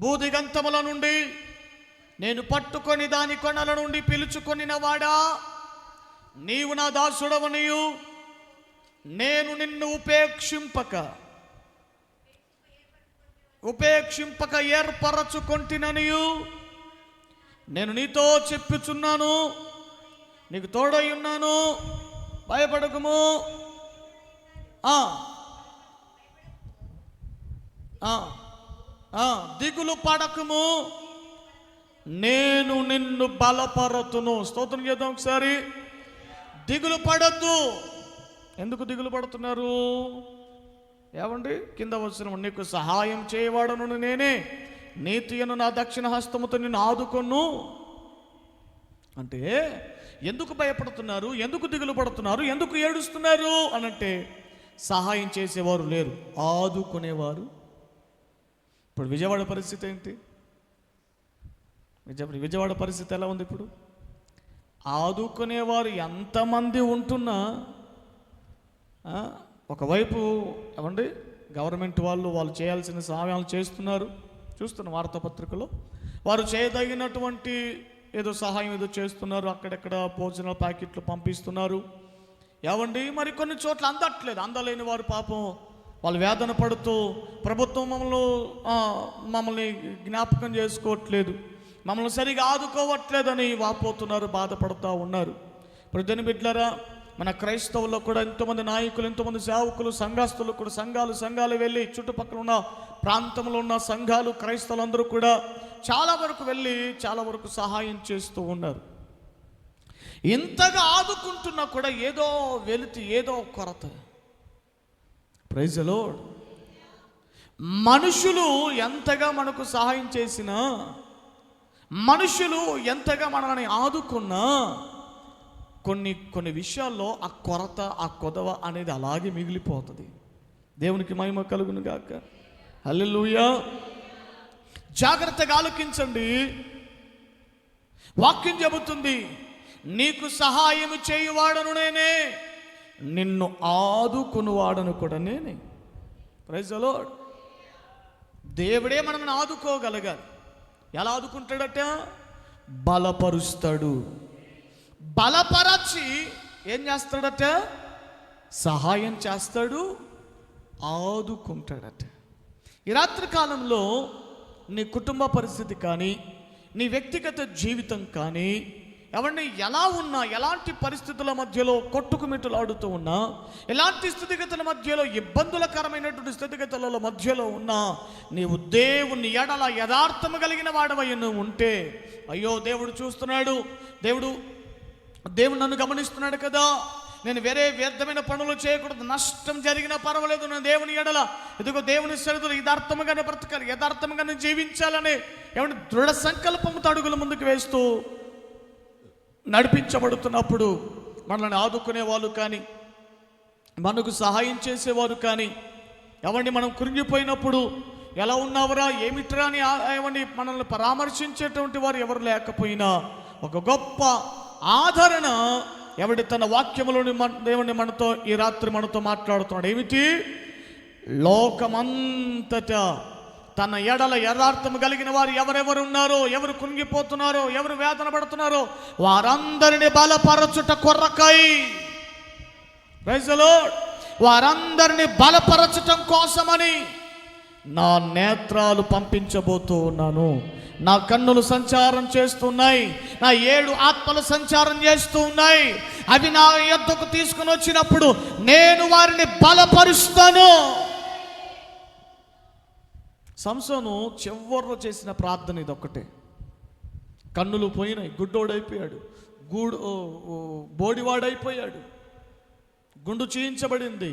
భూదిగంతముల నుండి నేను పట్టుకొని దాని కొనల నుండి పిలుచుకొనిన వాడా, నీవు నా దాసుడవనియు నేను నిన్ను ఉపేక్షింపక ఏర్పరచుకొంటిననియు నేను నీతో చెప్పుచున్నాను. నీకు తోడై ఉన్నాను, భయపడకుము. దిగులు పడకుము, నేను నిన్ను బలపరతును. స్తోత్రం చేద్దాం ఒకసారి. దిగులు పడద్దు. ఎందుకు దిగులు పడుతున్నారు? ఏమండి, కింద వచ్చిన నీకు సహాయం చేయవాడను నేనే, నీతియను నా దక్షిణ హస్తముతో నిన్ను ఆదుకొను అంటే ఎందుకు భయపడుతున్నారు? ఎందుకు దిగులు పడుతున్నారు? ఎందుకు ఏడుస్తున్నారు అనంటే సహాయం చేసేవారు లేరు, ఆదుకునేవారు. ఇప్పుడు విజయవాడ పరిస్థితి ఏంటి? విజయవాడ పరిస్థితి ఎలా ఉంది ఇప్పుడు? ఆదుకునేవారు ఎంతమంది ఉంటున్నా ఒకవైపు ఏమండి గవర్నమెంట్ వాళ్ళు చేయాల్సిన సహాయాలు చేస్తున్నారు. చూస్తున్న వార్తాపత్రికలో వారు చేయదగినటువంటి ఏదో సహాయం ఏదో చేస్తున్నారు. అక్కడెక్కడ భోజనాల ప్యాకెట్లు పంపిస్తున్నారు. ఏమండి మరి కొన్ని చోట్ల అందలేని వారు పాపం వాళ్ళు వేదన పడుతూ ప్రభుత్వం మమ్మల్ని జ్ఞాపకం చేసుకోవట్లేదు, మమ్మల్ని సరిగా ఆదుకోవట్లేదని వాపోతున్నారు, బాధపడుతూ ఉన్నారు. ఇప్పుడు దేని బిడ్డలారా, మన క్రైస్తవుల్లో కూడా ఎంతోమంది నాయకులు, ఎంతోమంది సేవకులు, సంఘస్థులు కూడా సంఘాలు వెళ్ళి చుట్టుపక్కల ఉన్న ప్రాంతంలో ఉన్న సంఘాలు, క్రైస్తవులందరూ కూడా చాలా వరకు వెళ్ళి చాలా వరకు సహాయం చేస్తూ ఉన్నారు. ఇంతగా ఆదుకుంటున్నా కూడా ఏదో వెలితి, ఏదో కొరత. Praise the Lord. మనుషులు ఎంతగా మనకు సహాయం చేసినా, మనుషులు ఎంతగా మనల్ని ఆదుకున్నా కొన్ని విషయాల్లో ఆ కొరత, ఆ కొదవ అనేది అలాగే మిగిలిపోతుంది. దేవునికి మహిమ కలుగును గాక. హల్లెలూయా. జాగ్రత్తగా ఆలోకించండి. వాక్యం చెబుతుంది, నీకు సహాయం చేయువాడను నేనే, నిన్ను ఆదుకునివాడను కూడా నేనే. Praise the Lord. దేవుడే మనల్ని ఆదుకోగలగాలి. ఎలా ఆదుకుంటాడట? బలపరుస్తాడు. బలపరచి ఏం చేస్తాడట? సహాయం చేస్తాడు, ఆదుకుంటాడట. ఈ రాత్రి కాలంలో నీ కుటుంబ పరిస్థితి కానీ, నీ వ్యక్తిగత జీవితం కానీ, ఎవరిని ఎలా ఉన్నా, ఎలాంటి పరిస్థితుల మధ్యలో కొట్టుకుమిట్టులాడుతూ ఉన్నా, ఎలాంటి స్థితిగతుల మధ్యలో, ఇబ్బందులకరమైనటువంటి స్థితిగతుల మధ్యలో ఉన్నా, నీవు దేవుని ఎడల యథార్థము కలిగిన వాడవై నువ్వు ఉంటే, అయ్యో దేవుడు చూస్తున్నాడు, దేవుడు నన్ను గమనిస్తున్నాడు కదా, నేను వేరే వ్యర్థమైన పనులు చేయకూడదు, నష్టం జరిగినా పర్వాలేదు, నేను దేవుని ఎడల ఇదిగో దేవుని సరిదులు యథార్థముగానే బ్రతకాలి, యథార్థముగానే జీవించాలని ఏమంటే దృఢ సంకల్పంతో అడుగులు ముందుకు వేస్తూ నడిపించబడుతున్నప్పుడు మనల్ని ఆదుకునే వాళ్ళు కానీ, మనకు సహాయం చేసేవారు కానీ, ఎవరిని మనం కృంగిపోయినప్పుడు ఎలా ఉన్నావురా, ఏమిట్రా అని ఏమండి మనల్ని పరామర్శించేటువంటి వారు ఎవరు లేకపోయినా, ఒక గొప్ప ఆదరణ ఎవడి తన వాక్యములోని దేవుని మనతో ఈ రాత్రి మనతో మాట్లాడుతున్నాడు. ఏమిటి? లోకమంతటా తన ఎడల యథార్థము కలిగిన వారు ఎవరెవరు ఉన్నారో, ఎవరు కుంగిపోతున్నారో, ఎవరు వేదన పడుతున్నారో వారందరిని బలపరచుట కొరకై, ప్రైజ్ ది లార్డ్, వారందరిని బలపరచటం కోసమని నా నేత్రాలు పంపించబోతూ ఉన్నాను. నా కన్నులు సంచారం చేస్తున్నాయి, నా 7 ఆత్మలు సంచారం చేస్తూ ఉన్నాయి. అవి నా యొద్దకు తీసుకుని వచ్చినప్పుడు నేను వారిని బలపరుస్తాను. సంసోను చివరిలో చేసిన ప్రార్థన ఇది ఒక్కటే. కన్నులు పోయినాయి, గుడ్డోడైపోయాడు, బోడివాడైపోయాడు, గుండు చీయించబడింది.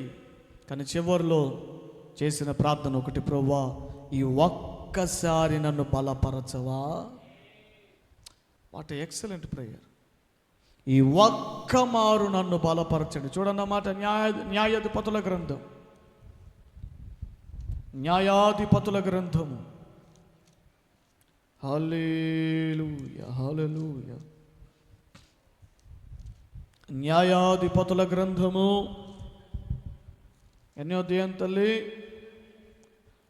కానీ చివరిలో చేసిన ప్రార్థన ఒకటి, ప్రభువా ఈ ఒక్కసారి నన్ను బలపరచవా. What excellent prayer. ఈ ఒక్క మారు నన్ను బలపరచండి. చూడండి అన్నమాట. న్యాయాధిపతుల గ్రంథం, న్యాయాధిపతుల గ్రంథము. హల్లెలూయా, హల్లెలూయా. న్యాయాధిపతుల గ్రంథము ఎన్నో అధ్యాయం తల్లి?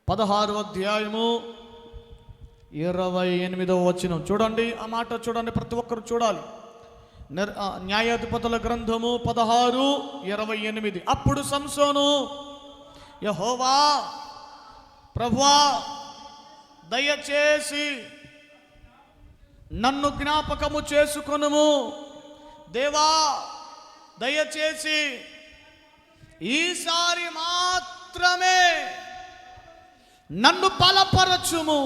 16వ అధ్యాయము 28వ వచనం. చూడండి ఆ మాట, చూడండి, ప్రతి ఒక్కరు చూడాలి. న్యాయాధిపతుల గ్రంథము 16:28. అప్పుడు సంసోను, యెహోవా ప్రభువా దయచేసి నన్ను జ్ఞాపకము చేసుకొనుము. దేవా దయచేసి ఈసారి మాత్రమే నన్ను బలపరచుము.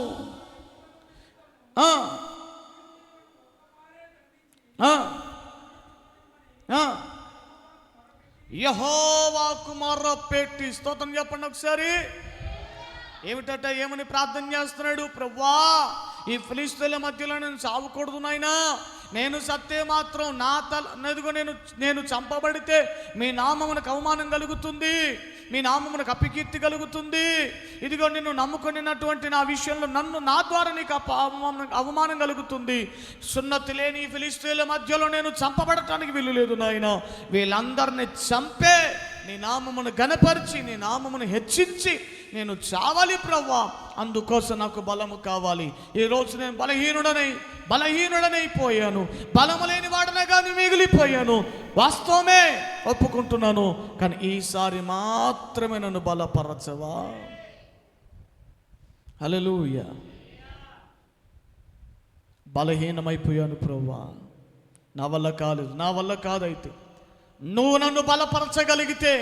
యెహోవాకు మొర్రపెట్టి, స్తోత్రం చెప్పండి ఒకసారి. ఏమిటట, ఏమని ప్రార్థన చేస్తున్నాడు? ప్రభువా ఈ ఫిలిష్తీయుల మధ్యలో నేను చావకూడదు నాయనా. నేను సత్తే మాత్రం నా ఎదుగో నేను చంపబడితే మీ నామమునకు అవమానం కలుగుతుంది, మీ నామమునకు అపకీర్తి కలుగుతుంది. ఇదిగో నిన్ను నమ్ముకున్నటువంటి నా విషయంలో నా ద్వారా నీకు అవమానం కలుగుతుంది. సున్నతి లేని ఫిలిష్తీయుల మధ్యలో నేను చంపబడటానికి వీలు లేదు నాయనా. వీళ్ళందరినీ చంపే నీ నామమును గణపరిచి నీ నామమును హెచ్చించి నేను చావాలి ప్రభువా. అందుకోసం నాకు బలము కావాలి. ఈరోజు నేను బలహీనుడనైపోయాను, బలము లేని వాడనగాని మిగిలిపోయాను. వాస్తవమే, ఒప్పుకుంటున్నాను. కానీ ఈసారి మాత్రమే నన్ను బలపరచవా. హల్లెలూయా. బలహీనమైపోయాను ప్రభువా, నా వల్ల కాదైతే నువ్వు నన్ను బలపరచగలిగితే,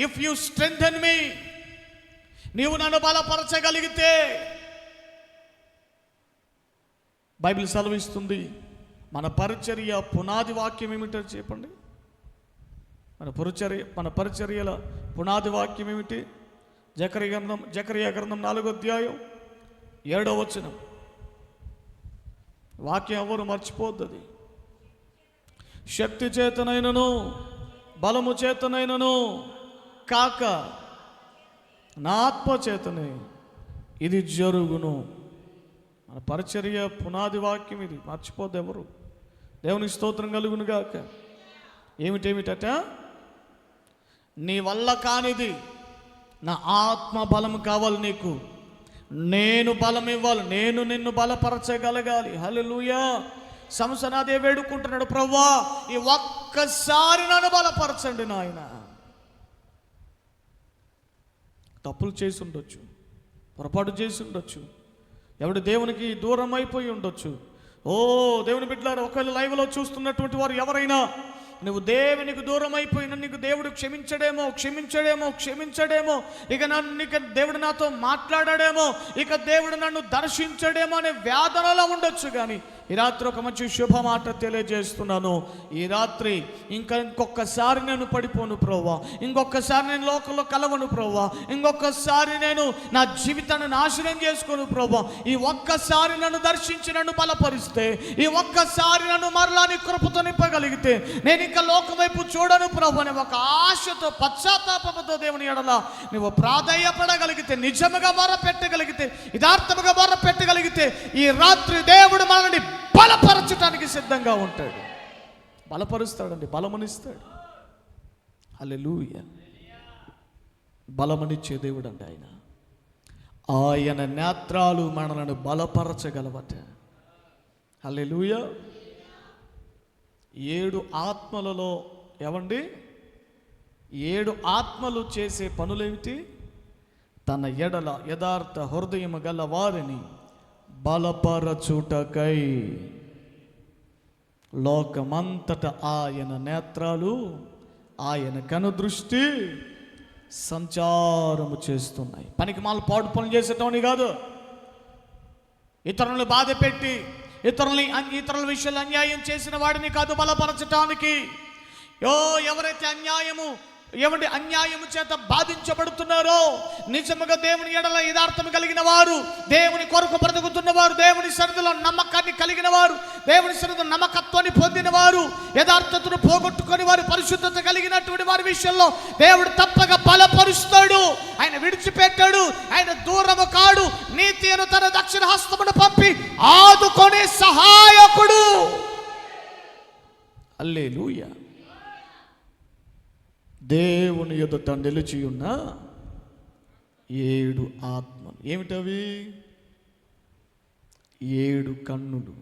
ఇఫ్ యు స్ట్రెంథెన్ మీ, నీవు నన్ను బలపరచగలిగితే, బైబిల్ సెలవిస్తుంది. మన పరిచర్య పునాది వాక్యం ఏమిటో చెప్పండి. మన పరిచర్యల పునాది వాక్యం ఏమిటి? జకరియా గ్రంథం 4వ అధ్యాయం 7వ వచనం. వాక్యం ఎవరు మర్చిపోద్ది. శక్తి చేతనైనను బలము చేతనైనను కాక నా ఆత్మ చేతనే ఇది జరుగును. మన పరిచర్య పునాది వాక్యం ఇది, మర్చిపోద్దు ఎవరు. దేవునికి స్తోత్రం కలుగును గాక. ఏమిటేమిటట? నీ వల్ల కానిది నా ఆత్మ బలం కావాలి నీకు. నేను బలం ఇవ్వాలి, నేను నిన్ను బలపరచగలగాలి. హల్లెలూయా. సంసోను అదే వేడుకుంటున్నాడు, ప్రభువా ఈ ఒక్కసారి నన్ను బలపరచండి నాయన. తప్పులు చేసి ఉండొచ్చు, పొరపాటు చేసి ఉండొచ్చు, ఎవడు దేవునికి దూరం అయిపోయి ఉండొచ్చు. దేవుని బిడ్డలారా, ఒకవేళ లైవ్లో చూస్తున్నటువంటి వారు ఎవరైనా నువ్వు దేవునికి దూరం అయిపోయినా నీకు దేవుడు క్షమించడేమో, ఇక దేవుడు నాతో మాట్లాడాడేమో, ఇక దేవుడు నన్ను దర్శించడేమో అనే వేదనలో ఉండొచ్చు. కానీ ఈ రాత్రి ఒక మంచి శుభమాట తెలియజేస్తున్నాను. ఈ రాత్రి ఇంకొకసారి నేను పడిపోను ప్రభువా, ఇంకొకసారి నేను లోకంలో కలవను ప్రభువా, ఇంకొకసారి నేను నా జీవితాన్ని నాశనం చేసుకోను ప్రభువా. ఈ ఒక్కసారి నన్ను దర్శించి నన్ను బలపరిస్తే, ఈ ఒక్కసారి నన్ను మరలా నీ కృపతో నింపగలిగితే, నేను ఇంకా లోకం వైపు చూడను ప్రభు అనే ఒక ఆశతో పశ్చాత్తాపంతో దేవుని ఎడల నువ్వు ప్రాధేయపడగలిగితే, నిజముగా మొరపెట్టగలిగితే, యథార్థముగా మొరపెట్టగలిగితే, ఈ రాత్రి దేవుడు మనల్ని బలపరచడానికి సిద్ధంగా ఉంటాడు. బలపరుస్తాడండి, బలమనిస్తాడు. హల్లెలూయా. బలమనిచ్చే దేవుడు అండి ఆయన. ఆయన నేత్రాలు మనలను బలపరచగలవట. హల్లెలూయా. 7 ఆత్మలలో ఏమండి 7 ఆత్మలు చేసే పనులేమిటి? తన ఎడల యథార్థ హృదయము గల వారిని బలపరచుటకై లోకమంతట ఆయన నేత్రాలు, ఆయన కనుదృష్టి సంచారము చేస్తున్నాయి. పనికి మాలు పాడు పనులు చేసేటోని కాదు, ఇతరులను బాధ పెట్టి ఇతరుల విషయాలు అన్యాయం చేసిన వాడిని కాదు బలపరచటానికి. ఎవరైతే అన్యాయము చేత బాధించబడుతున్నారో, నిజముగా దేవుని ఎడల యథార్థము కలిగిన వారు, దేవుని కొరకు బ్రతుకుతున్న వారు, దేవుని సన్నిధిలో నమ్మకాన్ని కలిగిన వారు, దేవుని సన్నిధిలో నమ్మకత్వాన్ని పొందిన వారు, యథార్థతను పోగొట్టుకొని వారు, పరిశుద్ధత కలిగినటువంటి వారి విషయంలో దేవుడు తప్పక బలపరుస్తాడు. ఆయన విడిచిపెట్టాడు, ఆయన దూరము కాడు. నీతి అను తన దక్షిణ హస్తమును పంపి ఆదుకొనే సహాయకుడు. హల్లెలూయా. దేవుని ఎదుట నిలిచి ఉన్న 7 ఆత్మలు. ఏమిటవి? 7 కన్నులు.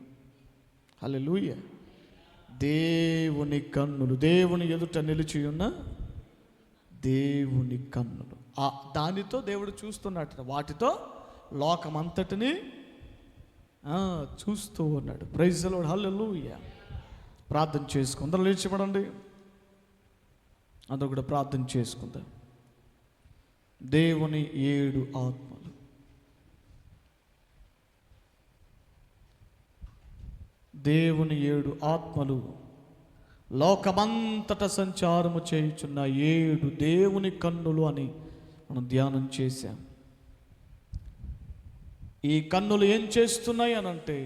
హల్లెలూయా. దేవుని కన్నులు, దేవుని ఎదుట నిలిచి ఉన్న దేవుని కన్నులు. దానితో దేవుడు చూస్తున్నట్టు, వాటితో లోకమంతటిని చూస్తూ ఉన్నాడు. Praise the Lord. హల్లెలూయా. ప్రార్థన చేసుకుందాం. అందరూ లేచిపడండి. అందరూ కూడా ప్రార్థన చేసుకుందాం. దేవుని 7 ఆత్మలు. దేవుని 7 ఆత్మలు లోకమంతట సంచారము చేయుచున్న 7 దేవుని కన్నులు అని మనం ధ్యానం చేశాం. ఈ కన్నులు ఏం చేస్తున్నాయి అనంటే,